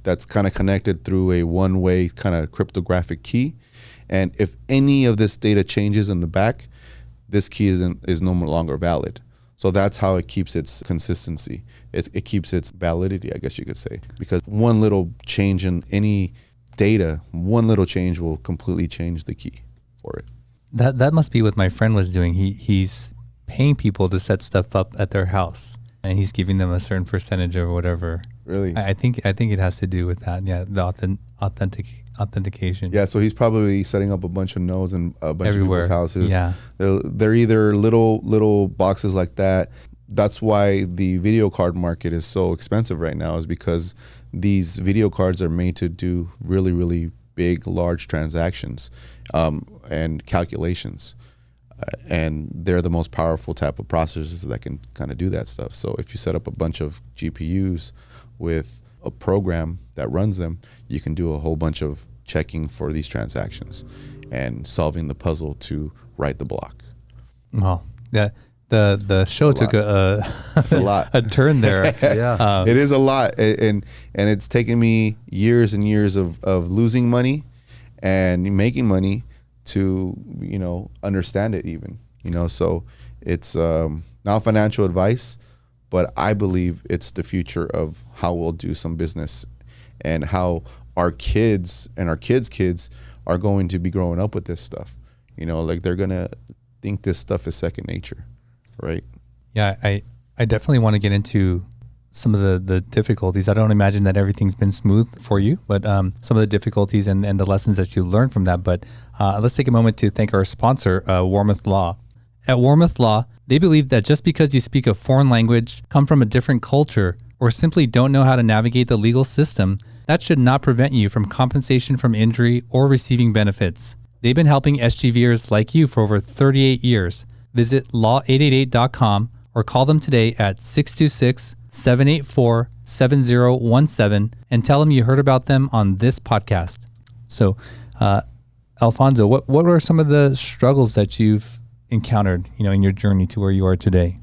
that's kind of connected through a one-way kind of cryptographic key. And if any of this data changes in the back, this key is no longer valid. So that's how it keeps its consistency. It keeps its validity, I guess you could say. Because one little change in any data, one little change will completely change the key for it.
That must be what my friend was doing. He's paying people to set stuff up at their house, and he's giving them a certain percentage or whatever.
Really?
I think it has to do with that. Yeah, the authentication.
Yeah, so he's probably setting up a bunch of nodes in a bunch
everywhere.
of people's houses.
Yeah,
they're either little boxes like that. That's why the video card market is so expensive right now, is because these video cards are made to do really, really big, large transactions and calculations. And they're the most powerful type of processors that can kind of do that stuff. So if you set up a bunch of GPUs with a program that runs them, you can do a whole bunch of checking for these transactions and solving the puzzle to write the block.
Well, the show took a
lot.
a turn there.
Yeah,
it is a lot, and it's taken me years and years of losing money and making money to understand it even. So it's not financial advice, but I believe it's the future of how we'll do some business and how our kids and our kids' kids are going to be growing up with this stuff. Like they're gonna think this stuff is second nature, right?
Yeah, I definitely want to get into some of the difficulties. I don't imagine that everything's been smooth for you, but some of the difficulties and the lessons that you learned from that. But let's take a moment to thank our sponsor, Warmoth Law. At Warmoth Law, they believe that just because you speak a foreign language, come from a different culture, or simply don't know how to navigate the legal system, that should not prevent you from compensation from injury or receiving benefits. They've been helping SGVers like you for over 38 years. Visit law888.com or call them today at 626-784-7017 and tell them you heard about them on this podcast. So, Alfonso, what are some of the struggles that you've encountered, in your journey to where you are today?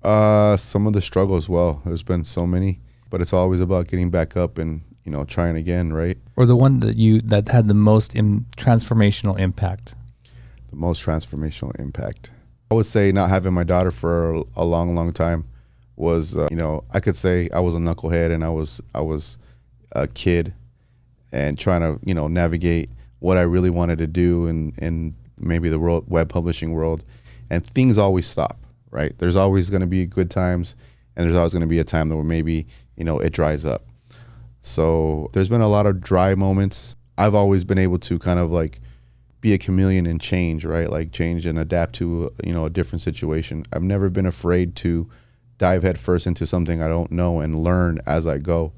Some of the struggles, well, there's been so many, but it's always about getting back up and, trying again, right?
Or the one that had the most transformational impact?
The most transformational impact. I would say not having my daughter for a long, long time was, I could say I was a knucklehead and I was a kid and trying to, navigate what I really wanted to do in maybe the web publishing world, and things always stop, right? There's always going to be good times and there's always going to be a time where maybe, it dries up. So there's been a lot of dry moments. I've always been able to kind of like be a chameleon and change, right? Like change and adapt to, a different situation. I've never been afraid to dive headfirst into something I don't know and learn as I go.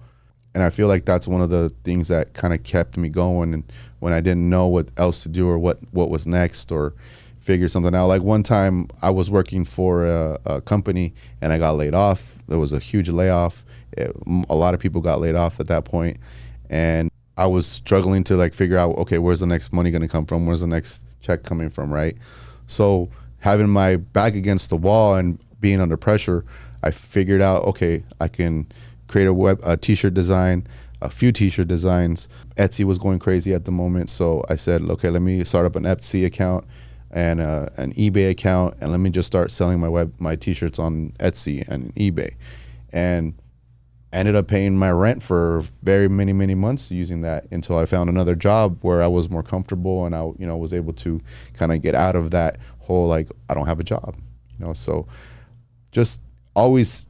And I feel like that's one of the things that kind of kept me going. And when I didn't know what else to do or what was next or figure something out. Like one time I was working for a company and I got laid off. There was a huge layoff. A lot of people got laid off at that point. And I was struggling to like figure out, okay, where's the next money going to come from? Where's the next check coming from, right? So having my back against the wall and being under pressure, I figured out, okay, I can create a t-shirt design, a few t-shirt designs. Etsy was going crazy at the moment. So I said, okay, let me start up an Etsy account and an eBay account, and let me just start selling my t-shirts on Etsy and eBay. And I ended up paying my rent for very many months using that until I found another job where I was more comfortable and I was able to kind of get out of that whole like I don't have a job, so just always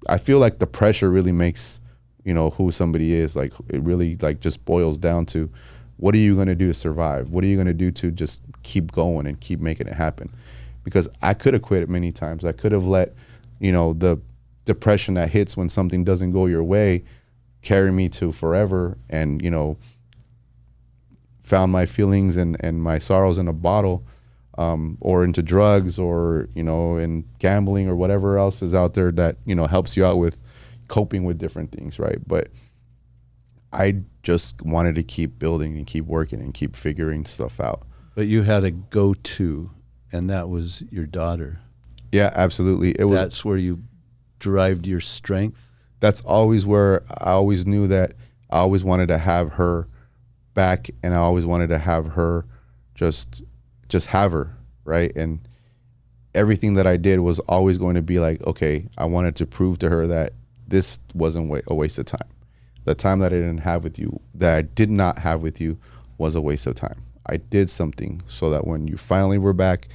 I feel like the pressure really makes who somebody is. Like it really like just boils down to what are you going to do to survive? What are you going to do to just keep going and keep making it happen? Because I could have quit many times. I could have let the depression that hits when something doesn't go your way carry me to forever and found my feelings and my sorrows in a bottle, or into drugs or in gambling or whatever else is out there that helps you out with coping with different things, right? But I just wanted to keep building and keep working and keep figuring stuff out.
But you had a go-to, and that was your daughter.
Yeah, absolutely.
That's where you derived your strength?
That's always where I always knew that I always wanted to have her back, and I always wanted to have her just have her, right? And everything that I did was always going to be like, okay, I wanted to prove to her that this wasn't a waste of time. The time that I didn't have with you, that I did not have with you, was a waste of time. I did something so that when you finally were back,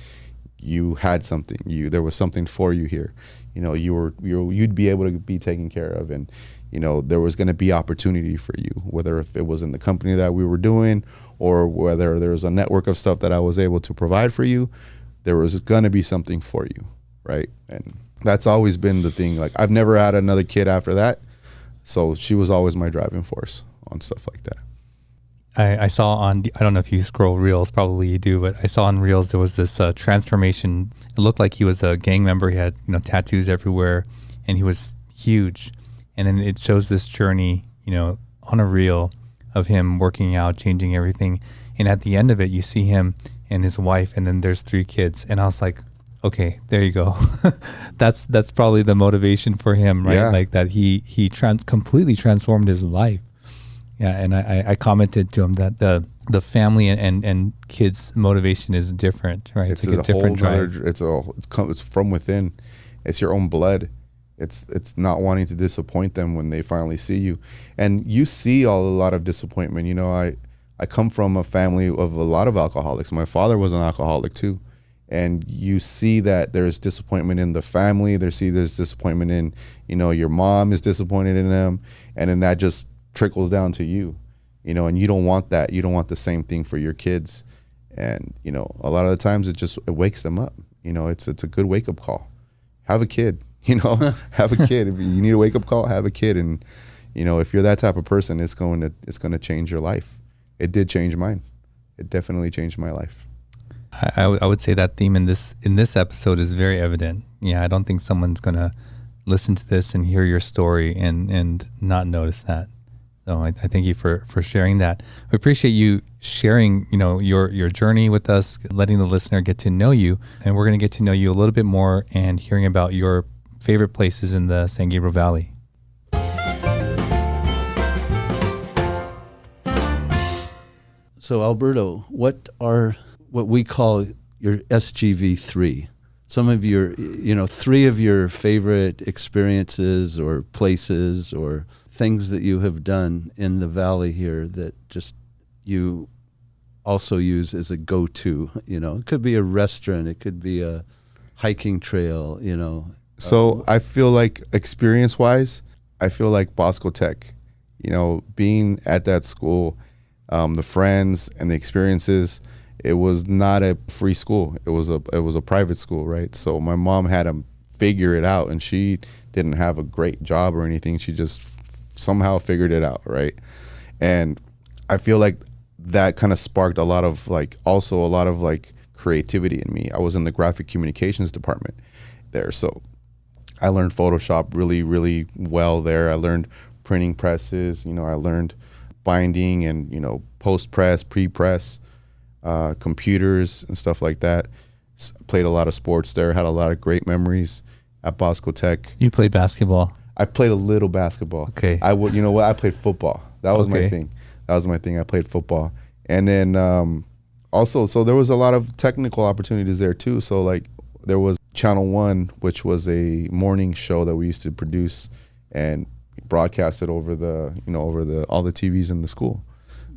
you had something. There was something for you here. You'd be able to be taken care of, and there was going to be opportunity for you, whether if it was in the company that we were doing or whether there was a network of stuff that I was able to provide for you. There was going to be something for you, right? And that's always been the thing. Like I've never had another kid after that, so she was always my driving force on stuff like that.
I saw on, I don't know if you scroll Reels, probably you do, but I saw on Reels there was this transformation. It looked like he was a gang member. He had tattoos everywhere, and he was huge. And then it shows this journey, on a reel of him working out, changing everything. And at the end of it, you see him and his wife, and then there's 3 kids. And I was like, okay, there you go. That's probably the motivation for him, right?
Yeah.
Like that he completely transformed his life. Yeah, and I commented to him that the family and kids motivation is different, right?
It's
like a different drive.
It's from within. It's your own blood. It's not wanting to disappoint them when they finally see you, and you see a lot of disappointment. I come from a family of a lot of alcoholics. My father was an alcoholic too, and you see that there's disappointment in the family. There's disappointment in your mom is disappointed in them, and then that just trickles down to you, and you don't want that. You don't want the same thing for your kids. And, a lot of the times it wakes them up. It's a good wake up call. Have a kid, have a kid. If you need a wake up call, have a kid. And, if you're that type of person, it's going to change your life. It did change mine. It definitely changed my life.
I would say that theme in this episode is very evident. Yeah. I don't think someone's going to listen to this and hear your story and not notice that. So I thank you for sharing that. We appreciate you sharing, your journey with us, letting the listener get to know you. And we're going to get to know you a little bit more and hearing about your favorite places in the San Gabriel Valley.
So Alberto, what are what we call your SGV3? Some of your, 3 of your favorite experiences or places or things that you have done in the valley here that just you also use as a go-to. It could be a restaurant, it could be a hiking trail.
So I feel like experience-wise, I feel like Bosco Tech. being at that school, the friends and the experiences, it was not a free school. It was a private school, right? So my mom had to figure it out, and she didn't have a great job or anything. She just somehow figured it out, right? And I feel like that kind of sparked a lot of creativity in me. I was in the graphic communications department there, so I learned Photoshop really, really well there. I learned printing presses, I learned binding and, post-press, pre-press, computers and stuff like that. Played a lot of sports there, had a lot of great memories at Bosco Tech.
You played basketball?
I played a little basketball.
Okay.
I played football. That was my thing. I played football. And then also, so there was a lot of technical opportunities there too. So like there was Channel 1, which was a morning show that we used to produce and broadcast it over all the TVs in the school.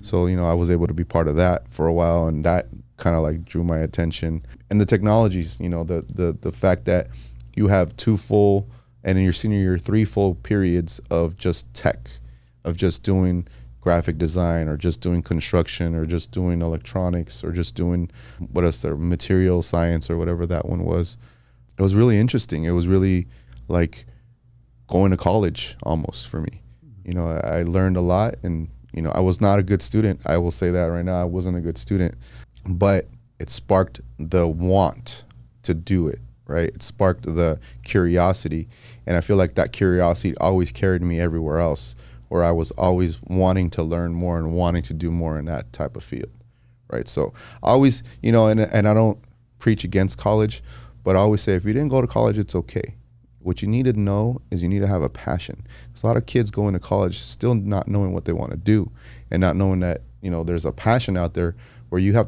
So, I was able to be part of that for a while, and that kind of like drew my attention. And the technologies, the fact that you have 2 full, and in your senior year, 3 full periods of just tech, of just doing graphic design, or just doing construction, or just doing electronics, or just doing material science, or whatever that one was. It was really interesting. It was really like going to college almost for me. I learned a lot, and I was not a good student. I will say that right now. I wasn't a good student, but it sparked the want to do it, right? It sparked the curiosity, and I feel like that curiosity always carried me everywhere else, where I was always wanting to learn more and wanting to do more in that type of field, right? So I always, and I don't preach against college, but I always say, if you didn't go to college, it's okay. What you need to know is you need to have a passion. There's a lot of kids going to college still not knowing what they want to do, and not knowing that, there's a passion out there where you don't have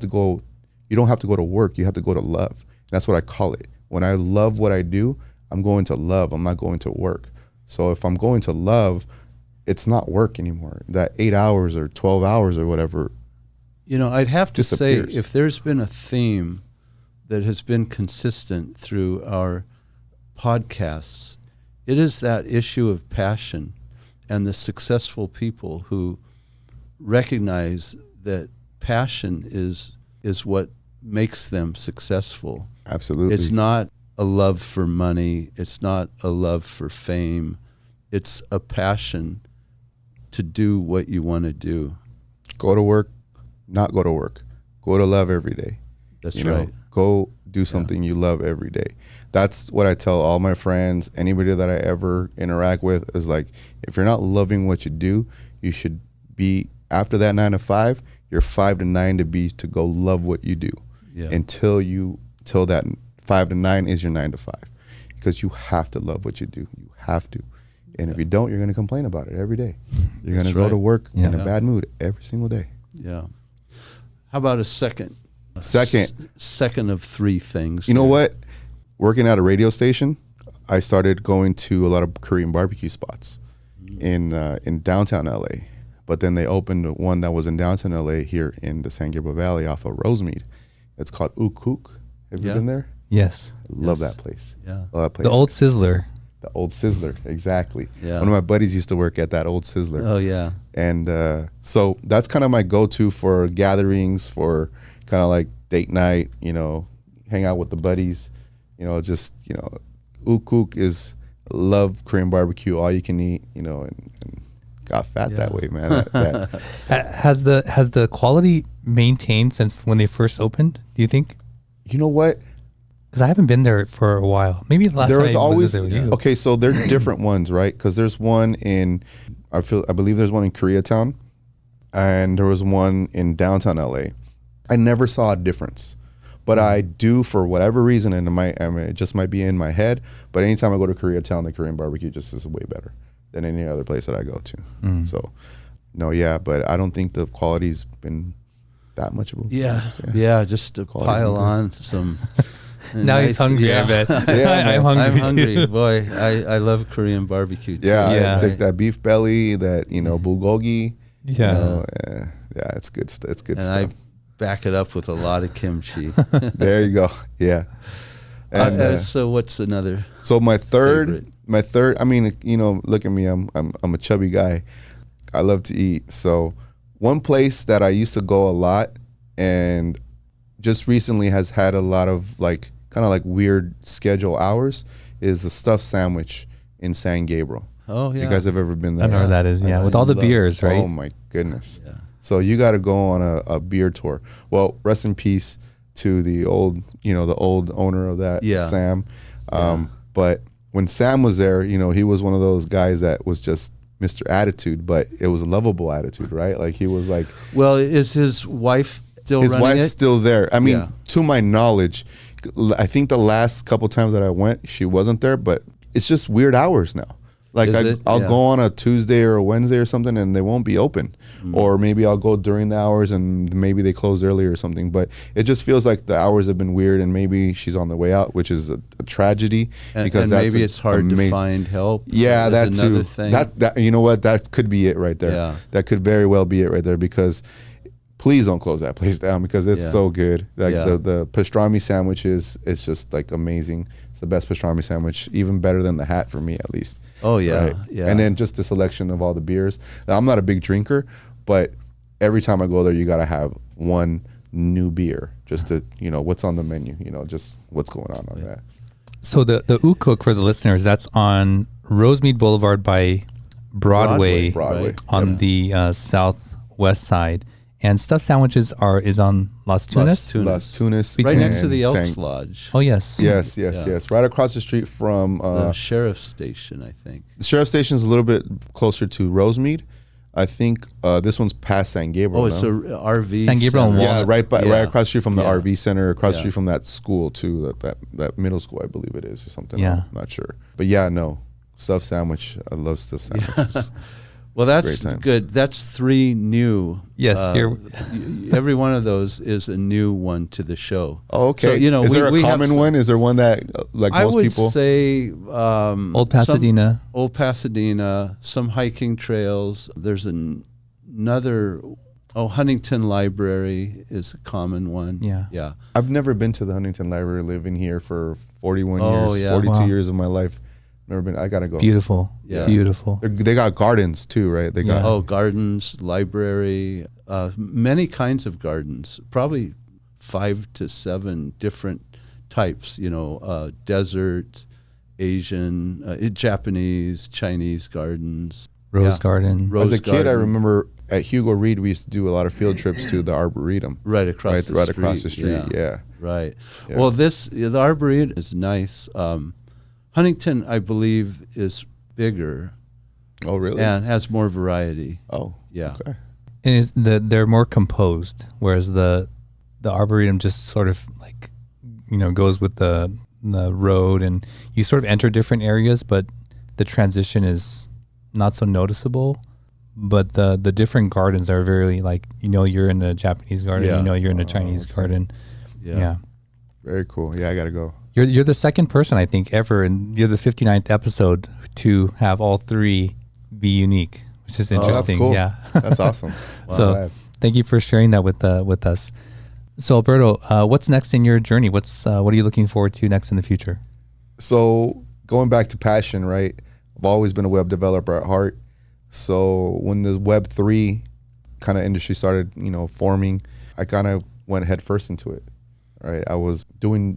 to go to work, you have to go to love. And that's what I call it. When I love what I do, I'm going to love, I'm not going to work. So if I'm going to love, it's not work anymore. That 8 hours or 12 hours or whatever.
I'd have to say,
disappears.
if there's been a theme that has been consistent through our podcasts, it is that issue of passion, and the successful people who recognize that passion is what makes them successful.
Absolutely.
It's not a love for money. It's not a love for fame. It's a passion to do what you want to do.
Go to work, not go to work. Go to love every day.
That's right.
Go do something you love every day. That's what I tell all my friends, anybody that I ever interact with, is like, if you're not loving what you do, you should be, after that 9 to 5, your 5 to 9 to go love what you do.
Yeah.
Until that 5 to 9 is your 9 to 5, because you have to love what you do. You have to. And if you don't, you're going to complain about it every day. You're going to go to work in a bad mood every single day.
Yeah. How about a second? Second of 3 things.
You know what? Working at a radio station, I started going to a lot of Korean barbecue spots in downtown LA. But then they opened one that was in downtown LA here in the San Gabriel Valley off of Rosemead. It's called Ukuk. Have you been there?
Yes.
Love that place.
Yeah.
Love that place.
The old Sizzler.
The old Sizzler, exactly.
Yeah.
One of my buddies used to work at that old Sizzler.
Oh, yeah.
And so that's kind of my go-to for gatherings, for kind of like date night, hang out with the buddies, Ukuk is love Korean barbecue, all you can eat, and got fat that way, man.
Has the quality maintained since when they first opened, do you think?
You know what?
Because I haven't been there for a while. Maybe the last
there
time
was
I
always
visited with you.
Okay, so they're different ones, right? Because there's one I believe there's one in Koreatown, and there was one in downtown LA. I never saw a difference, but I do, for whatever reason, and it just might be in my head. But anytime I go to Koreatown, the Korean barbecue just is way better than any other place that I go to. So, no, but I don't think the quality's been that much of a
Yeah, just to pile on some.
Now he's hungry, I bet.
Yeah,
I'm hungry.
Too.
Boy, I love Korean barbecue too.
Yeah, I take that beef belly, that bulgogi.
Yeah.
It's good. It's good
and
stuff.
I back it up with a lot of kimchi.
There you go. Yeah. And,
so what's another?
So my third.
favorite?
I mean, look at me. I'm a chubby guy. I love to eat. So one place that I used to go a lot and just recently has had a lot of like kind of like weird schedule hours is the stuffed sandwich in San Gabriel.
Oh yeah.
You guys have ever been
I
there?
know where that is. Yeah,
I
with all the
love-
beers, right?
Oh my goodness.
Yeah.
So you got to go on a beer tour. Well, rest in peace to the old owner of that,
Yeah.
Sam. But when Sam was there, he was one of those guys that was just Mr. Attitude, but it was a lovable attitude, right? Like he was like,
Well, is his wife still
his
running
wife's
it?
still there. I mean,
Yeah.
to my knowledge, I think the last couple times that I went, she wasn't there, but it's just weird hours now. Like
Is it?
I'll
Yeah.
go on a Tuesday or a Wednesday or something and they won't be open. Or maybe I'll go during the hours and maybe they close early or something. But it just feels like the hours have been weird and maybe she's on the way out, which is a tragedy. Because
and
that's
maybe it's hard to find help.
Yeah,
That's
that
another
too.
thing.
That you know what? That could be it right there.
Yeah.
That could very well be it right there because please don't close that place down because it's
Yeah.
so good. Like
Yeah.
the pastrami sandwiches, it's just like amazing. It's the best pastrami sandwich, even better than the hat for me at least.
Oh yeah,
Right?
yeah.
And then just the selection of all the beers. Now, I'm not a big drinker, but every time I go there, you got to have one new beer just to, what's on the menu, just what's going on that.
So the Cook for the listeners, that's on Rosemead Boulevard by Broadway,
Broadway.
Right.
on the southwest side. And stuffed sandwiches is on Las Tunas.
Tunas.
Las Tunas.
Right next to
and
the Elks
Sang-
Lodge.
Oh yes.
Yes.
Yeah.
Right across the street from
The sheriff's station, I think.
the sheriff's station is a little bit closer to Rosemead. I think this one's past San Gabriel.
Oh, it's a
no?
RV.
San Gabriel and
center.
Yeah, right
Yeah.
across the street from the
Yeah.
RV center, across the
Yeah.
street from that school too, that middle school, I believe it is, or something.
Yeah.
I'm not sure. But yeah, no. Stuffed sandwich. I love stuffed sandwiches.
Well, that's
Great times.
good. That's 3 new.
Yes, here-
every one of those is a new one to the show.
Oh, okay.
So,
is there a
we have
common
some-
one? Is there one that like
I
most
would
people?
say
Old Pasadena.
Old Pasadena, some hiking trails. There's another. Huntington Library is a common one.
Yeah.
Yeah.
I've never been to the Huntington Library. Living here for 41
Oh,
years,
yeah.
42
Wow.
years of my life. Never been. I gotta go.
Beautiful.
Yeah.
Beautiful.
They got gardens too, right? They got.
Yeah.
Oh, gardens, library, many kinds of gardens. Probably 5 to 7 different types. Desert, Asian, Japanese, Chinese gardens.
Rose
Yeah.
Garden.
Rose
As a kid, I
garden.
remember at Hugo Reed we used to do a lot of field trips to the Arboretum.
Right across the
right
street.
across the street. Yeah.
Right.
Yeah.
Well, the Arboretum is nice. Huntington, I believe, is bigger
Oh, really?
and has more variety.
Oh,
Yeah.
okay.
And they're more composed, whereas the Arboretum just sort of like, goes with the road, and you sort of enter different areas, but the transition is not so noticeable. But the different gardens are very like, you're in a Japanese garden,
Yeah.
you're in a Chinese garden. Yeah.
Very cool. Yeah, I gotta go.
You're the second person I think ever, and you're the 59th episode to have all 3 be unique, which is
Oh, that's
interesting.
cool.
Yeah.
That's awesome.
So
Wow.
thank you for sharing that with us. So Alberto, what's next in your journey? What are you looking forward to next in the future?
So going back to passion, right? I've always been a web developer at heart. So when the Web3 kind of industry started, forming, I kind of went head first into it, right? I was doing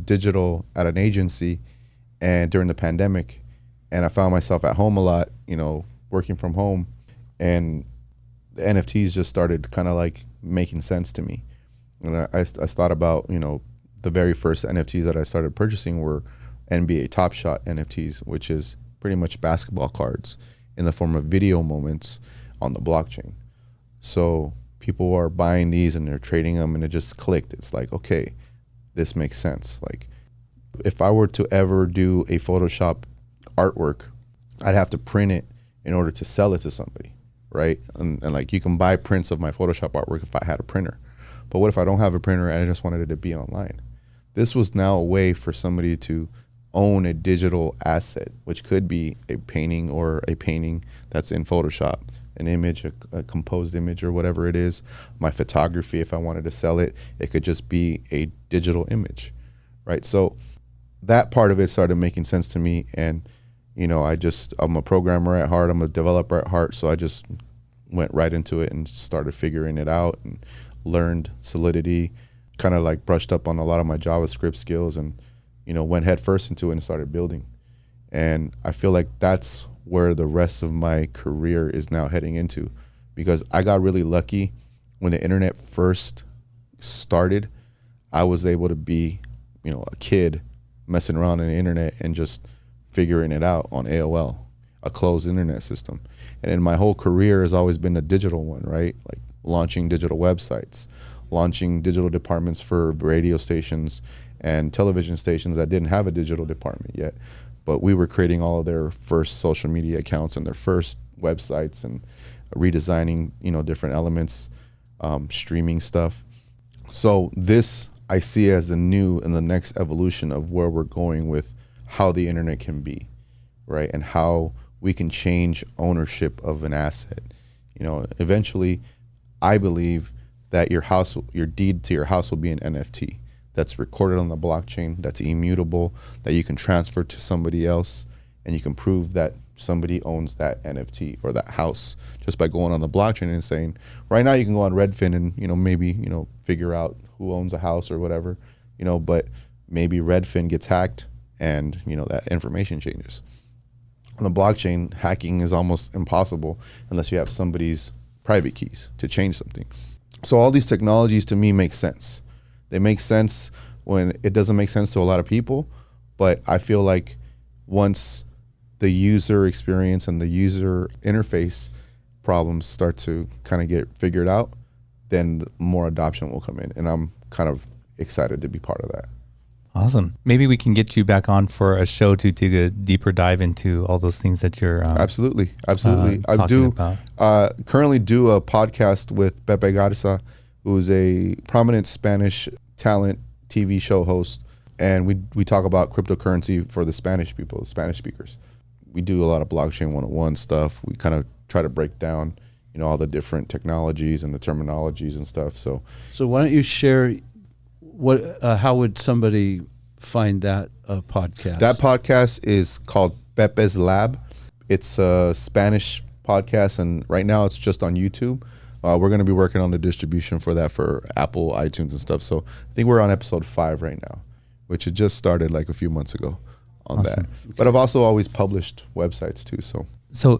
digital at an agency and during the pandemic, and I found myself at home a lot, working from home, and the NFTs just started kind of like making sense to me. And I thought about, the very first NFTs that I started purchasing were NBA Top Shot NFTs, which is pretty much basketball cards in the form of video moments on the blockchain. So people are buying these and they're trading them, and it just clicked. It's like, okay, this makes sense. Like if I were to ever do a Photoshop artwork, I'd have to print it in order to sell it to somebody, right? And like you can buy prints of my Photoshop artwork if I had a printer. But what if I don't have a printer and I just wanted it to be online? This was now a way for somebody to own a digital asset, which could be a painting or a painting that's in Photoshop, an image, a composed image or whatever it is. My photography, if I wanted to sell it, it could just be a digital image, right? So that part of it started making sense to me. And, I'm a programmer at heart, I'm a developer at heart. So I just went right into it and started figuring it out and learned Solidity, kind of like brushed up on a lot of my JavaScript skills and, went head first into it and started building. And I feel like that's where the rest of my career is now heading into, because I got really lucky when the internet first started. I was able to be, a kid messing around on the internet and just figuring it out on AOL, a closed internet system. And then my whole career has always been a digital one, right? Like launching digital websites, launching digital departments for radio stations and television stations that didn't have a digital department yet. But we were creating all of their first social media accounts and their first websites and redesigning, different elements, streaming stuff. So this I see as the new and the next evolution of where we're going with how the internet can be, right? And how we can change ownership of an asset. Eventually, I believe that your deed to your house will be an NFT that's recorded on the blockchain, that's immutable, that you can transfer to somebody else, and you can prove that somebody owns that NFT or that house just by going on the blockchain and saying, right now you can go on Redfin and, maybe, figure out who owns a house or whatever, but maybe Redfin gets hacked and, that information changes. On the blockchain, hacking is almost impossible unless you have somebody's private keys to change something. So all these technologies to me make sense. They make sense when it doesn't make sense to a lot of people, but I feel like once the user experience and the user interface problems start to kind of get figured out, then more adoption will come in. And I'm kind of excited to be part of that.
Awesome. Maybe we can get you back on for a show to take a deeper dive into all those things that you're
Absolutely. I currently do a podcast with Pepe, who's a prominent Spanish talent TV show host. And we talk about cryptocurrency for the Spanish people, the Spanish speakers. We do a lot of blockchain 101 stuff. We kind of try to break down, all the different technologies and the terminologies and stuff. So
why don't you share how would somebody find that podcast?
That podcast is called Pepe's Lab. It's a Spanish podcast, and right now it's just on YouTube. We're going to be working on the distribution for that for Apple, iTunes, and stuff. So I think we're on episode 5 right now, which had just started like a few months ago on
Awesome.
that.
Okay.
But I've also always published websites too.
So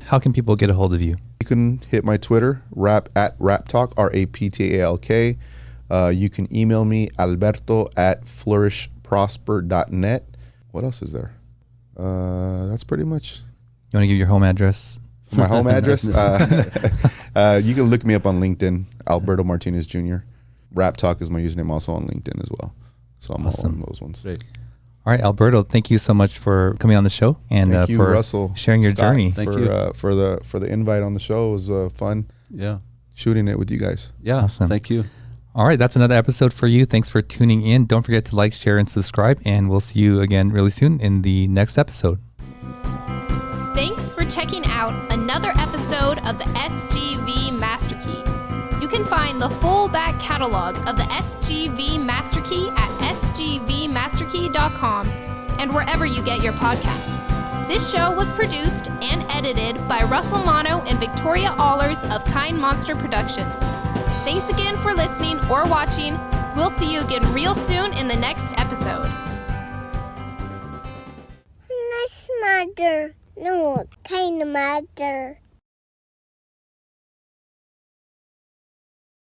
how can people get a hold of you?
You can hit my Twitter, @raptalk, RAPTALK. You can email me, alberto@flourishprosper.net. What else is there? That's pretty much.
You want to give your home address?
My home address? You can look me up on LinkedIn, Alberto Martinez Jr. Rap Talk is my username also on LinkedIn as well. So I'm
Awesome.
all on those ones.
Great.
All right, Alberto, thank you so much for coming on the show and
Thank you,
for
Russell,
sharing your
Scott,
journey.
Thank
for,
you.
For the invite on the show. It was fun
Yeah.
shooting it with you guys.
Yeah.
Awesome.
Thank you.
All right, that's another episode for you. Thanks for tuning in. Don't forget to like, share, and subscribe, and we'll see you again really soon in the next episode.
Thanks for checking out another episode of the SGV Master Key. You can find the full back catalog of the SGV Master Key at sgvmasterkey.com and wherever you get your podcasts. This show was produced and edited by Russell Mono and Victoria Allers of Kind Monster Productions. Thanks again for listening or watching. We'll see you again real soon in the next episode.
Nice mother. No, kind mother.